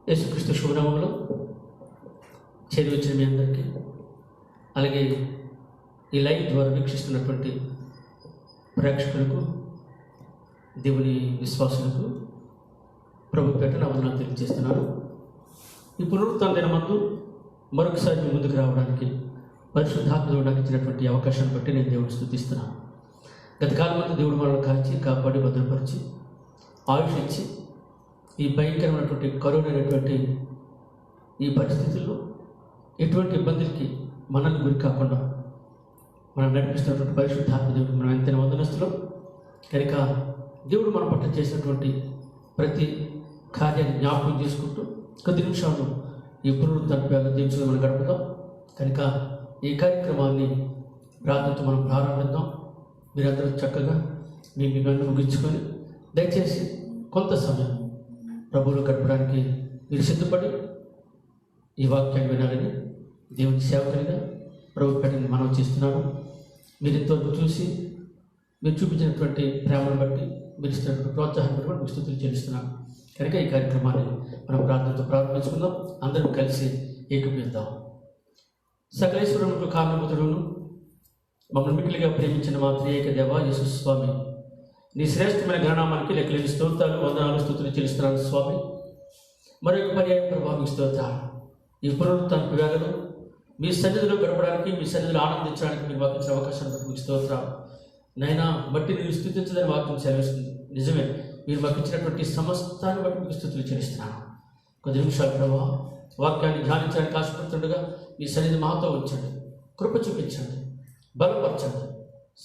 యేసుక్రీస్తు శుభనామంలో చేరి వచ్చిన మీ అందరికీ, అలాగే ఈ లైవ్ ద్వారా వీక్షిస్తున్నటువంటి ప్రేక్షకులకు, దేవుని విశ్వాసులకు ప్రభు పేట నా వందనాలు తెలియజేస్తున్నాను. ఈ పునరుత్థాన దినమందు మరొకసారి మీ ముందుకు రావడానికి పరిశుద్ధాత్మ దేవుడు నాకు ఇచ్చినటువంటి అవకాశాన్ని బట్టి నేను దేవుడిని స్తుతిస్తున్నాను. గత కాలమంతా దేవుడు మనల్ని కాల్చి కాపాడి భద్రపరిచి ఆయుష్ ఇచ్చి ఈ భయంకరమైనటువంటి కరోనా అనేటువంటి ఈ పరిస్థితుల్లో ఎటువంటి ఇబ్బందులకి మనల్ని గురి కాకుండా మనం నడిపిస్తున్నటువంటి పరిశుద్ధాత్మ దేవుడు మనం ఎంతైనా వందనస్తులో కనుక దేవుడు మన పట్ల చేసినటువంటి ప్రతి కార్యాన్ని జ్ఞాపకం చేసుకుంటూ కొద్ది నిమిషాలు ఈ పునరుద్ధరణ దేవుడు మనం గడుపుతాం. కనుక ఈ కార్యక్రమాన్ని ప్రార్థనతో మనం ప్రారంభిద్దాం. మీరందరూ చక్కగా మీ గన్ను ముగించుకొని దయచేసి కొంత సమయం ప్రభువులో గడపడానికి మీరు సిద్ధపడి ఈ వాక్యాన్ని వినాలని దేవుని సేవకునిగా ప్రభు పెట్టని మనం చేస్తున్నాను. మీరు ఇంతవరకు చూసి మీరు చూపించినటువంటి ప్రేమను బట్టి మీరు ఇస్తున్నటువంటి ప్రోత్సాహాన్ని బట్టి మీకు స్తుతులు చెల్లిస్తున్నాను. కనుక ఈ కార్యక్రమాన్ని మనం ప్రార్థనతో ప్రారంభించుకుందాం. అందరం కలిసి ఏకీభవిద్దాం. సకలేశ్వరునికి కారణభూతుడును మమ్మల్ని మిక్కిలిగా ప్రేమించిన మా త్రియేక దేవ యేసు స్వామి, నీ శ్రేష్టమైన గణనామానికి లెక్కలేని స్తోత్రాలు వందనాలు స్తుతులు చెల్లిస్తున్నాను స్వామి. మరొక పర్యాయం ప్రభావిక స్తోత్రాలు. ఈ పునరుత్థాన వేళలో మీ సన్నిధిలో గడపడానికి, మీ సన్నిధిలో ఆనందించడానికి మీరు మాకు ఇచ్చిన అవకాశాన్ని బట్టి మీకు స్తోత్రాలు. నైనా బట్టి నేను స్తుతించదని వాక్యం సెలవిస్తుంది. నిజమే, మీరు మాకు ఇచ్చినటువంటి సమస్తాన్ని బట్టి మీకు స్తుతులు చెల్లిస్తున్నాను. కొద్ది నిమిషాలు ప్రభావ వాక్యాన్ని ధ్యానించడానికి ఆశపడుతుండగా మీ సన్నిధి మాతో ఉంచండి, కృప చూపించండి, బలపరచండి.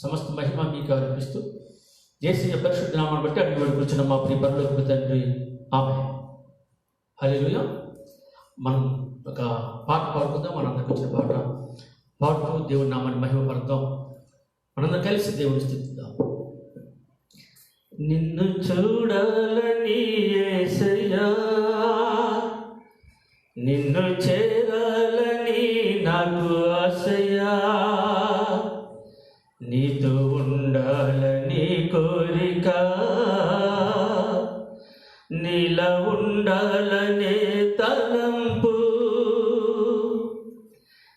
సమస్త మహిమ మీకు అర్పిస్తూ యేసయ్య పరిశుద్ధ నామాన్ని బట్టి అడిగి కూర్చున్న మా ప్రియ పరలోకపు తండ్రి, ఆమేన్. హల్లెలూయా. మనం ఒక పాట పాడుకుందాం. మనందరికి వచ్చిన పాట పాడుతూ దేవుడి నామాన్ని మహిమపడతాం. మనందరం కలిసి దేవుని స్తుతిద్దాం. నిన్ను చూడాలని యేసయ్యా, నిన్ను చేరాలని నాకు ఆశయా, నీతో ఉండాలని కోరిక, నీలా ఉండాలనే తలంపు,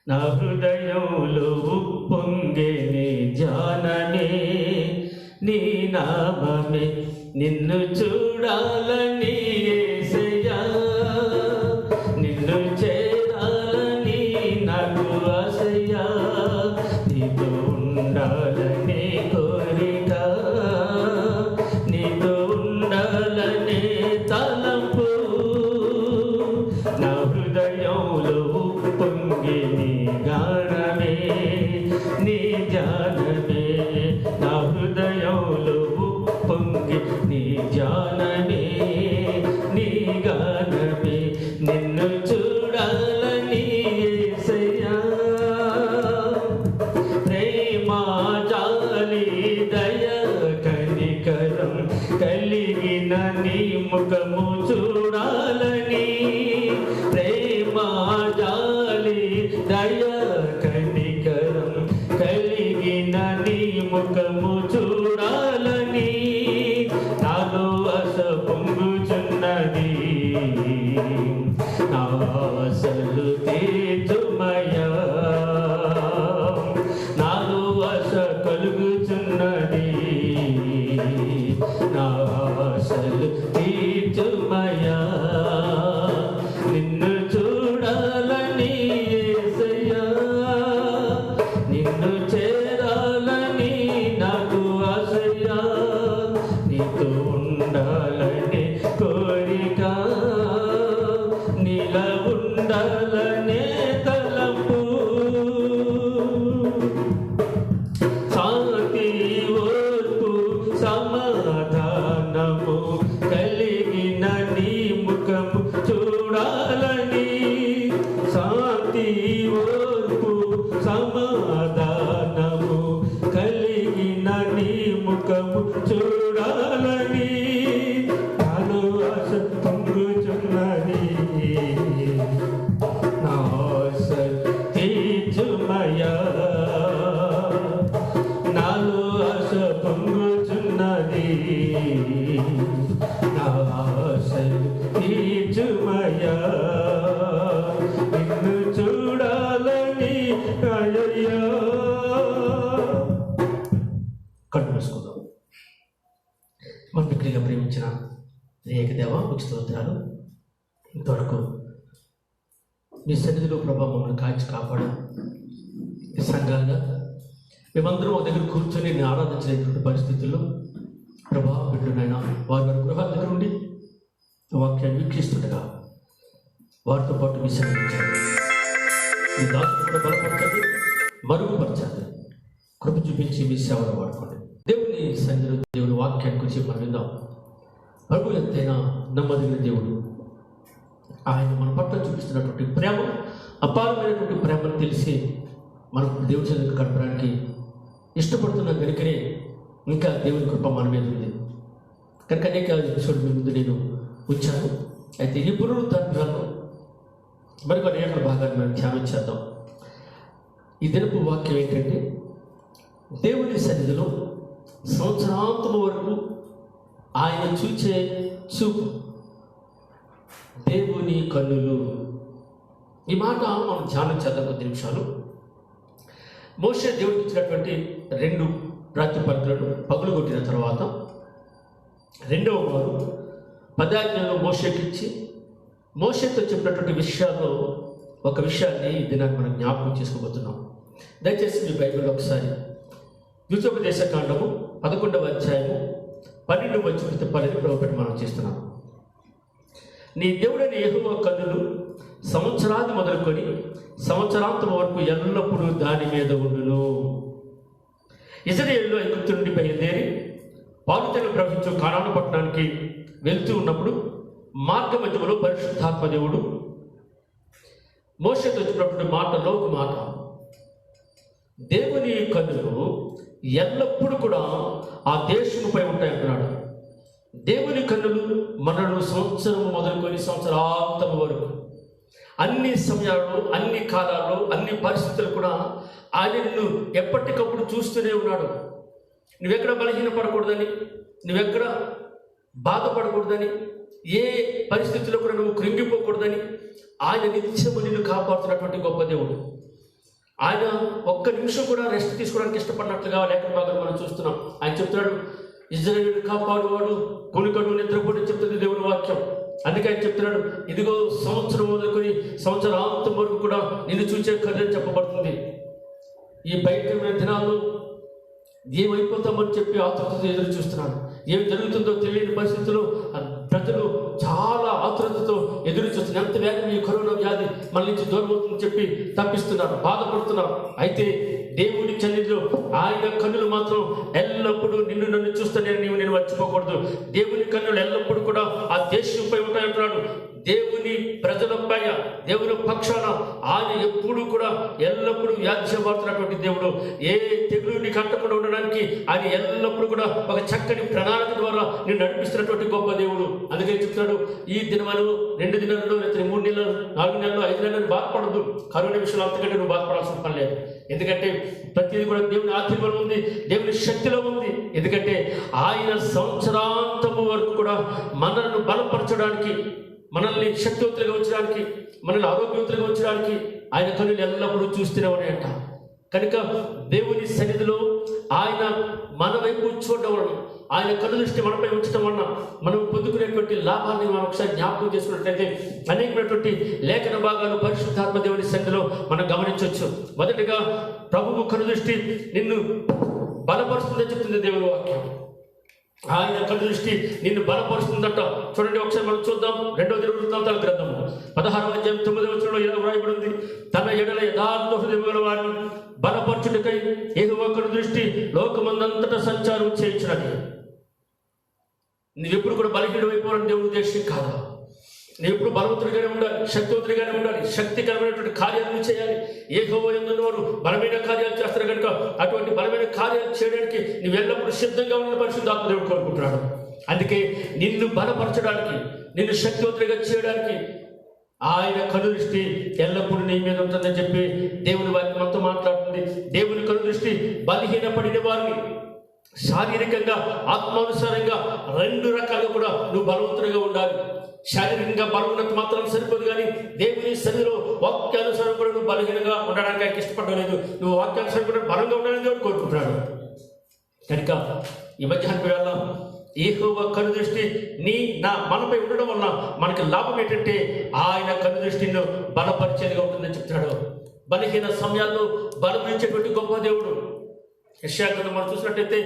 నా హృదయంలో ఉప్పొంగే నీ ధ్యానమే, నీ నామమే. నిన్ను చూడాలని యేసయ్యా, నిన్ను చేరాలని నాకు ఆశయా, నీతో ఉండాలని కోరిక, నీతో ఉండాలని తలంపు, నా హృదయంలో పొంగి నీ గానమే, నీ ధ్యానమే, నా హృదయంలో పొంగి నీ ధ్యానమే, నీ గానమే. నిన్ను చూడాలని యేసయ్యా, ప్రేమ జాలి దయ కనికరం కలిగిన నీ ముఖము చూడాలని, ప్రేమ జాలి దయ కనికరం కలిగిన నీ ముఖము చూడాలని, నాలో ఆశ పొంగుచున్నది, నా ఆశలు తీర్చుమయ్యా, నాలో ఆశ కలుగుచున్నది, నా ఆశలు తీర్చుమయ్యా. నిన్ను చూడాలని యేసయ్యా, నిన్ను చేరాలని నాకు ఆశయా, నీతో ఉండాలని కోరిక, నీలా ఉండాలనే తలంపు, శాంతి ఓర్పు సమాధానము కలిగిన నీ ముఖము చూడాలని, శాంతి ఓర్పు సమాధానము కలిగిన నీ ముఖము చూడాలని, నాలో ఆశ పొంగుచున్నది, నా ఆశ తీర్చుమయ్యా, నాలో ఆశ పొంగుచున్నది, నా ఆశ తీర్చుమయ్యా. ఏకదేవ మీకు స్తోత్రాలు. ఇంతవరకు మీ సన్నిధిలో ప్రభా మమ్మల్ని కాచి కాపాడు. ఈ సంఘంగా మేమందరం ఒక దగ్గర కూర్చొని నేను ఆరాధించినటువంటి పరిస్థితుల్లో ప్రభా బిడ్డనైనా వారి వారి గృహాల దగ్గర ఉండి వాక్యాన్ని వీక్షిస్తుండగా వారితో పాటు మీ సన్నిధించండి. మీ దాసులు కూడా బలపరచండి, మరుగుపరచండి, కృప చూపించి మీ సేవలు వాడుకోండి. దేవుని సన్నిధిలో దేవుని వాక్యాన్ని గురించి మనం విందాం. ప్రభు ఎంతైనా నమ్మదగిన దేవుడు. ఆయన మన పట్ల చూపిస్తున్నటువంటి ప్రేమ, అపారమైనటువంటి ప్రేమను తెలిసి మనం దేవుని సన్నిధికి గడపడానికి ఇష్టపడుతున్న కనుకనే ఇంకా దేవుని కృప మన మీద ఉంది. కనుక అనేక ఎపిసోడ్ మీ ముందు నేను ఉంచాను. అయితే ఈ పునరుద్ధరణలో మరికొన్ని అనేక భాగాన్ని మనం ధ్యానం చేద్దాం. ఈ దినపు వాక్యం ఏంటంటే, దేవుని సన్నిధిలో సంవత్సరాంతము వరకు ఆయన చూచే చూపు, దేవుని కన్నులు. ఈ మాట మనం ధ్యానం చేద్దాం కొద్ది నిమిషాలు. మోషే దేవుడికి ఇచ్చినటువంటి 2 ప్రాతిపదికలను పగులుగొట్టిన తర్వాత రెండవ వారు 10 ఆజ్ఞలు మోషేకి ఇచ్చి మోషేతో చెప్పినటువంటి విషయాల్లో ఒక విషయాన్ని ఈ దినాన్ని మనం జ్ఞాపకం చేసుకోబోతున్నాం. దయచేసి మీ బైబిల్ ఒకసారి ద్వితీయోపదేశ కాండము 11వ అధ్యాయము 12వ వచనం తిప్పాలని ప్రభుపెట్టి మనం చేస్తున్నాం. నీ దేవుడైన యెహోవా కన్నులు సంవత్సరాది మొదలుకొని సంవత్సరాంతం వరకు ఎల్లప్పుడూ దాని మీద ఉండును. ఇశ్రాయేలు ఐగుప్తు నుండి బయలుదేరి పాలుతెలు ప్రవహించు కానాను పట్టణానికి వెళ్తూ ఉన్నప్పుడు మార్గ మధ్యలో పరిశుద్ధాత్మ దేవుడు మోషేతో వచ్చినటువంటి మాటలో ఒక మాట, దేవుని కన్నులు ఎల్లప్పుడూ కూడా ఆ దేశముపై ఉంటాయంటున్నాడు. దేవుని కన్నులు మనను సంవత్సరం మొదలుకొని సంవత్సరాంతం వరకు అన్ని సమయాల్లో, అన్ని కాలాల్లో, అన్ని పరిస్థితులు కూడా ఆయన నిన్ను ఎప్పటికప్పుడు చూస్తూనే ఉన్నాడు. నువ్వెక్కడ బలహీనపడకూడదని, నువ్వెక్కడ బాధపడకూడదని, ఏ పరిస్థితుల్లో కూడా నువ్వు కృంగిపోకూడదని ఆయన నిత్యము నిన్ను కాపాడుతున్నటువంటి గొప్ప దేవుడు. ఆయన ఒక్క నిమిషం కూడా రెస్ట్ తీసుకోవడానికి ఇష్టపడినట్లుగా లేఖన భాగాలు మనం చూస్తున్నాం. ఆయన చెప్తున్నాడు, ఇశ్రాయేలును కాపాడువాడు కొనుకడు నిద్రపోటు చెప్తుంది దేవుని వాక్యం. అందుకే ఆయన చెప్తున్నాడు, ఇదిగో సంవత్సరం మొదలుకొని సంవత్సరాంతం వరకు కూడా నిన్ను చూసే కథని చెప్పబడుతుంది. ఈ భయంకరమైన దినాల్లో ఏమైపోతామని చెప్పి ఆతృతతో ఎదురు చూస్తున్నాడు. ఏం జరుగుతుందో తెలియని పరిస్థితుల్లో ప్రజలు చాలా ఆతృతతో ఎదురు చూస్తున్నారు. ఎంత వేగం ఈ కరోనా వ్యాధి మన నుంచి దూరం అవుతుందని చెప్పి తప్పిస్తున్నారు, బాధపడుతున్నారు. అయితే దేవుని సన్నిధిలో ఆయన కన్నులు మాత్రం ఎల్లప్పుడూ నిన్ను నన్ను చూస్తానే, నేను మర్చిపోకూడదు. దేవుని కన్నులు ఎల్లప్పుడూ కూడా ఆ దేశంపై ఉంటాయంటున్నాడు. దేవుని ప్రజలపై, దేవుని పక్షాన ఆయన ఎప్పుడు కూడా ఎల్లప్పుడూ వ్యాధ్యపడుతున్నటువంటి దేవుడు. ఏ తెగులు నీకు అంటకుండా ఉండడానికి ఆయన ఎల్లప్పుడూ కూడా ఒక చక్కని ప్రణాళిక ద్వారా నేను నడిపిస్తున్నటువంటి గొప్ప దేవుడు. అందుకే చెప్తున్నాడు, ఈ దినములు 2 దినాల్లో, 3 నెలలు, 4 నెలలు, 5 నెలలు బాధపడదు. కరోనా విషయంలో అంతకంటే నువ్వు బాధపడాల్సిన పని లేదు. ఎందుకంటే ప్రతిదీ కూడా దేవుని ఆశీర్వాదం ఉంది, దేవుని శక్తిలో ఉంది. ఎందుకంటే ఆయన సంవత్సరాంతము వరకు కూడా మనల్ని బలపరచడానికి, మనల్ని శక్తివంతులుగా ఉంచడానికి, మనల్ని ఆరోగ్యవంతులుగా ఉంచడానికి ఆయన కన్నులు ఎల్లప్పుడూ చూస్తూనే ఉన్నాయంట. కనుక దేవుని సన్నిధిలో ఆయన మన వైపు చూడడం వలన, ఆయన కన్ను దృష్టి మనపై ఉంచడం వలన మనం పొందుకునేటువంటి లాభాన్ని మనం ఒకసారి జ్ఞాపకం చేసుకున్నట్లయితే అనేకమైనటువంటి లేఖన భాగాలు పరిశుద్ధాత్మ దేవుని సన్నిధిలో మనం గమనించవచ్చు. మొదటిగా ప్రభువు కన్ను దృష్టి నిన్ను బలపరుస్తుందని చెప్తుంది దేవుని వాక్యం. ఆయన కన్ను దృష్టి నిన్ను బలపరుస్తుందట. చూడండి ఒకసారి మనం చూద్దాం. 2వ దినవృత్తాంతాల గ్రంథము 16వ అధ్యాయం 9వ వచనంలో ఇలా వ్రాయబడి ఉంది, తన ఎడల యథార్థ హృదయం గల వారిని బలపరచుటకై యెహోవా కన్ను దృష్టి లోకమందంతటా సంచారం చేయించినది. నువ్వెప్పుడు కూడా బలహీనుడు అయిపోవాలని దేవుని ఉద్దేశం కాదు. నువ్వు ఎప్పుడు బలవంతుడిగానే ఉండాలి, శక్తివంతుడిగానే ఉండాలి, శక్తికరమైనటువంటి కార్యాలను చేయాలి. యెహోవా యందు వారు బలమైన కార్యాలు చేస్తారు కనుక అటువంటి బలమైన కార్యాలు చేయడానికి నువ్వు ఎల్లప్పుడూ సిద్ధంగా ఉన్న పరిశుద్ధాత్మ దేవుడు కోరుకుంటున్నాడు. అందుకే నిన్ను బలపరచడానికి, నిన్ను శక్తివంతుడిగా చేయడానికి ఆయన కను దృష్టి ఎల్లప్పుడూ నీ మీద ఉంటుందని చెప్పి దేవుని వాక్యం మనతో మాట్లాడుతుంది. దేవుని కను దృష్టి బలహీనపడిన వారిని శారీరకంగా, ఆత్మానుసారంగా 2 రకాలుగా కూడా నువ్వు బలవంతుడిగా ఉండాలి. శారీరకంగా బలం ఉన్నంత మాత్రం సరిపోదు, కానీ దేవుని సన్నిధిలో వాక్యానుసారం కూడా నువ్వు బలహీనంగా ఉండడానికి ఆయనకి ఇష్టపడలేదు. నువ్వు వాక్యానుసారం కూడా బలంగా ఉండాలని దేవుడు కోరుకుంటున్నాడు. కనుక ఈ మధ్యాహ్నం వేళ యెహోవా కనుదృష్టి మనపై ఉండడం వల్ల మనకి లాభం ఏంటంటే ఆయన కనుదృష్టిని బలపరిచేదిగా ఉంటుందని చెప్తాడు. బలహీన సమయాల్లో బలపరిచేటువంటి గొప్ప దేవుడు. యెషయా గ్రంథం మనం చూసినట్టయితే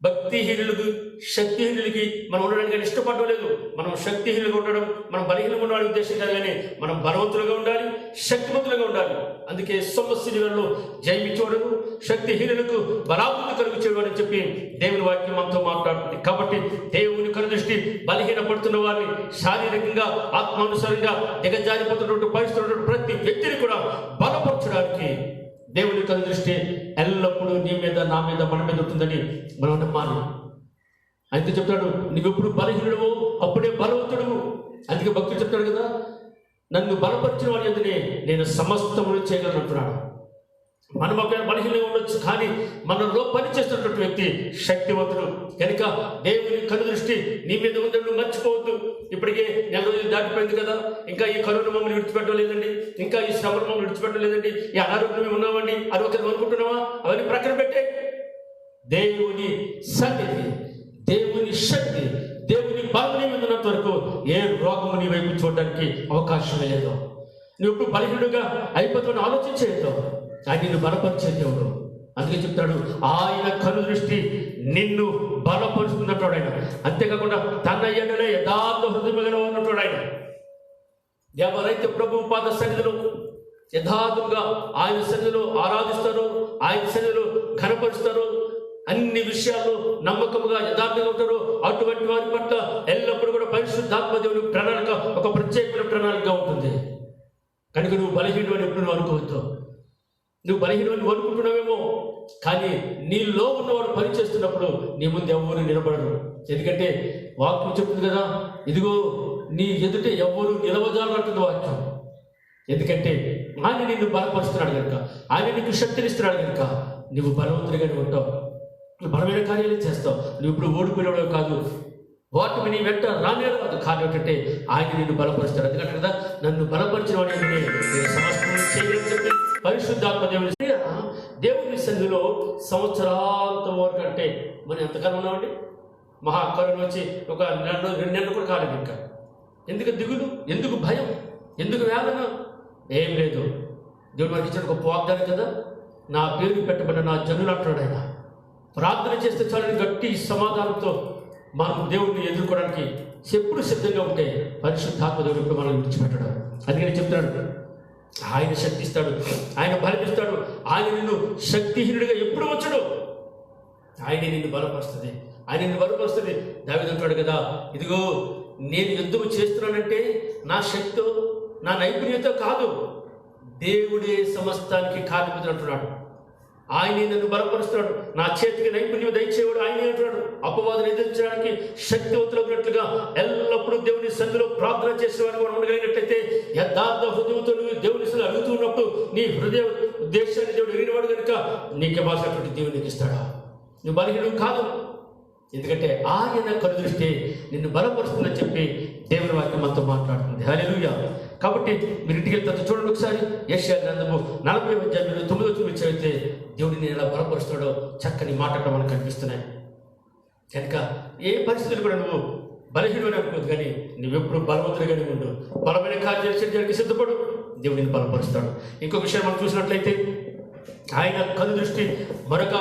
భక్తిహీనులకు శక్తిహీనులకి మనం ఉండడానికి ఇష్టపడడం లేదు. మనం శక్తిహీనులుగా ఉండడం, మనం బలహీనంగా ఉండడానికి ఉద్దేశం కాదు, కానీ మనం బలవంతులుగా ఉండాలి, శక్తివంతులుగా ఉండాలి. అందుకే సమస్యలలో జయమిచ్చేవాడు, శక్తిహీనులకు బలాభివృద్ధి కలుగుచేవాడు అని చెప్పి దేవుని వాక్యం మనతో మాట్లాడుతుంది. కాబట్టి దేవుని కనుదృష్టి బలహీన పడుతున్న వారిని, శారీరకంగా ఆత్మానుసారంగా దిగజారిపోతున్నటువంటి పరిస్థితులు ప్రతి వ్యక్తిని కూడా బలపరచడానికి దేవుని కనుదృష్టి ఎల్లప్పుడూ నీ మీద, నా మీద, మన మీద ఉంటుందని మనం నమ్మాలి. అయితే చెప్తాడు, నువ్వెప్పుడు బలహీనుడవు అప్పుడే బలవంతుడు. అందుకే భక్తుడు చెప్తాడు కదా, నన్ను బలపరిచిన వాడి ఎదునే నేను సమస్తమును చేయగలను అంటున్నాడు. మనం ఒక బలహీనంగా ఉండొచ్చు, కానీ మనలో పనిచేస్తున్నటువంటి వ్యక్తి శక్తివంతుడు. కనుక దేవుని కనుదృష్టి నీ మీద ఉందని నువ్వు మర్చిపోవద్దు. ఇప్పటికే 4 రోజులు దాటిపోయింది కదా, ఇంకా ఈ కరోనా మమ్మల్ని విడిచిపెట్టడం లేదండి, ఇంకా ఈ శ్రమను మమ్మల్ని విడిచిపెట్టడం లేదండి, ఈ అనారోగ్యం ఉన్నామండి అది ఒక అనుకుంటున్నావా? అవన్నీ ప్రక్కన పెట్టే దేవుని సన్నిధి, దేవుని శక్తి, దేవుని బలం నీ మీద ఉన్నంత వరకు ఏ రోగము నీ వైపు చూడడానికి అవకాశమే లేదు. నువ్వు ఇప్పుడు బలహీనుడుగా అయిపోతావు ఆలోచించేదో ఆయన నిన్ను బలపరిచే దేవుడు. అందుకే చెప్తాడు, ఆయన కనుదృష్టి నిన్ను బలపరుచుకున్నట్టు ఆయన. అంతేకాకుండా తన ఎడలే యథార్థ హృదయముగా ఉన్నట్టు ఆయన. ఎవరైతే ప్రభు పాద సన్నిధిలో యథార్థంగా ఆయన సన్నిధిలో ఆరాధిస్తారో, ఆయన సన్నిధిలో ఘనపరుస్తారో, అన్ని విషయాల్లో నమ్మకంగా యథార్థంగా ఉంటారో, అటువంటి వారి పట్ల ఎల్లప్పుడూ కూడా పరిశుద్ధాత్మ దేవుని ప్రణాళిక ఒక ప్రత్యేకమైన ప్రణాళిక ఉంటుంది. కనుక నువ్వు బలహీనుడు అని ఎప్పుడు నువ్వు అనుకోవద్దు. నువ్వు బలహీనమని అనుకుంటున్నావేమో, కానీ నీలో ఉన్నవాడు పని చేస్తున్నప్పుడు నీ ముందు ఎవరు నిలబడరు. ఎందుకంటే వాక్యం చెప్తుంది కదా, ఇదిగో నీ ఎదుట ఎవరు నిలవజాలంటుంది వాక్యం. ఎందుకంటే ఆయన నిన్ను బలపరుస్తున్నాడు కనుక, ఆయన నీకు శక్తినిస్తున్నాడు కనుక నువ్వు బలవంతుడిగానే ఉంటావు, నువ్వు బలమైన కార్యాలు చేస్తావు. నువ్వు ఇప్పుడు ఓడిపోయినవాడు కాదు, వాటిని నీ వెంట రానేరు కాదు. కానీ ఏంటంటే ఆయన నిన్ను బలపరుస్తాడు. ఎందుకంటే కదా, నన్ను బలపరిచిన వాడు నేను సమస్తం చేయలేని చెప్పి పరిశుద్ధాత్మ దేవుని సన్నిధిలో సంవత్సరాంతం వరకు అంటే మనం ఎంతకాలం ఉన్నామండి? మహాకరుణ వచ్చి ఒక 2 నెలలు కూడా కాలేదు ఇంకా. ఎందుకు దిగులు, ఎందుకు భయం, ఎందుకు వేదన? ఏం లేదు. దేవుడు మనకి ఇచ్చిన గొప్ప వాగ్దానం కదా, నా పేరు పెట్టబడిన నా జనులు అంటున్నాడు ఆయన. ప్రార్థన చేస్తే చాలని గట్టి సమాధానంతో మనం దేవుడిని ఎదుర్కోవడానికి ఎప్పుడు సిద్ధంగా ఉంటే పరిశుద్ధాత్మ దేవుడు ఇప్పుడు మనం విడిచిపెట్టడం. అందుకని చెప్తున్నాడు, ఆయన శక్తిస్తాడు, ఆయన బలమిస్తాడు. ఆయన నిన్ను శక్తిహీనుడిగా ఎప్పుడు వచ్చాడు, ఆయన నిన్ను బలపరుస్తుంది, ఆయన నిన్ను బలపరుస్తుంది. దావీదు అంటాడు కదా, ఇదిగో నేను యుద్ధం చేస్తున్నానంటే నా శక్తితో, నా నైపుణ్యత కాదు, దేవుడే సమస్తానికి కారణం అంటున్నాడు. ఆయనే నన్ను బలపరుస్తున్నాడు, నా చేతికి నైపుణ్యం దయచేవాడు ఆయనే అంటున్నాడు. అపవాదులు ఎదిరించడానికి శక్తివంతులున్నట్లుగా ఎల్లప్పుడూ దేవుని సన్నిధిలో ప్రార్థన చేసే వారు మనం ఉండగలిగినట్లయితే, యథార్థ హృదయంతో నువ్వు దేవుని సన్నిధిలో అడుగుతున్నప్పుడు నీ హృదయ ఉద్దేశాన్ని దేవుడు ఎరిగినవాడు కనుక నీకు ఇవ్వాల్సినటువంటి దేవుడు నీకు ఇస్తాడా. నువ్వు బలహీనుడు కాదు, ఎందుకంటే ఆయన కనుదృష్టి నిన్ను బలపరుస్తుందని చెప్పి దేవుని వాక్యం మనతో మాట్లాడుతుంది. హల్లెలూయా. కాబట్టి మీరు ఇంటికి వెళ్తే చూడండి ఒకసారి, యెషయా గ్రంథము 40:9 చదివితే దేవుడిని నేను ఎలా బలపరుస్తాడో చక్కని మాటలు మనకు కనిపిస్తున్నాయి. కనుక ఏ పరిస్థితులు కూడా నువ్వు బలహీనుడు అని అనుకోదు, కానీ నువ్వెప్పుడు బలవంతుడిగానే ఉండు. బలమైన కార్యాలు చేయడానికి సిద్ధపడు, దేవుడిని బలపరుస్తాడు. ఇంకో విషయం మనం చూసినట్లయితే, ఆయన కనుదృష్టి మరొక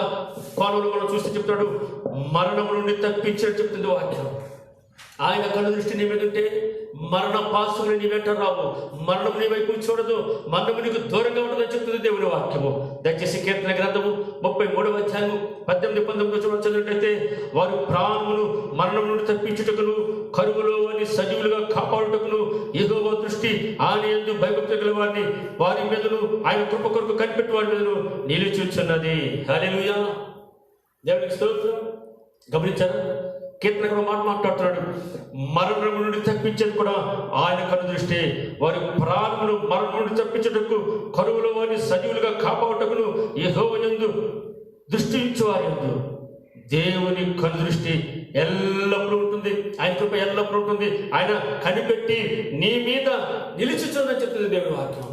కోణంలో మనం చూస్తే చెప్తాడు, మరణం నుండి తప్పించని చెప్తుంది వాక్యం. ఆయన కనుదృష్టి నీ మీద ఉంటే మరణ పాశములు నీ వెంట రావు, మరణం నీ వైపు చూడదు, మరణము నీకు దూరంగా ఉండదని చెప్తుంది దేవుని వాక్యము. దయచేసి కీర్తన గ్రంథము 33:18-19 చదివినట్లయితే, వారి ప్రాణమును మరణం నుండి తప్పించుటకును, కరువులో వారిని సజీవులుగా కాపాడుటకును యెహోవా దృష్టి ఆయన యందు భయభక్తి గల వారిని వారి మీదను, ఆయన కృప కొరకు కనిపెట్టి వారి మీదను నిలిచిచున్నది. హల్లెలూయా. దేవునికి స్తోత్రం. గమనించారా? కీర్తన కూడా మాట్లాడుతున్నాడు, మరణం నుండి తప్పించేది కూడా ఆయన కనుదృష్టి. వారి ప్రాణమును మరణం నుండి తప్పించుటకు, కరువులో వారిని సజీవులుగా కాపాడుటకును యెహోవా యందు దృష్టి ఉంచు వారి యందు దేవుని కనుదృష్టి ఎల్లప్పుడూ ఉంటుంది. ఆయన కృప ఎల్లప్పుడూ ఉంటుంది. ఆయన కనిపెట్టి నీ మీద నిలిచుచుందని చెప్తుంది దేవుని వాక్యం.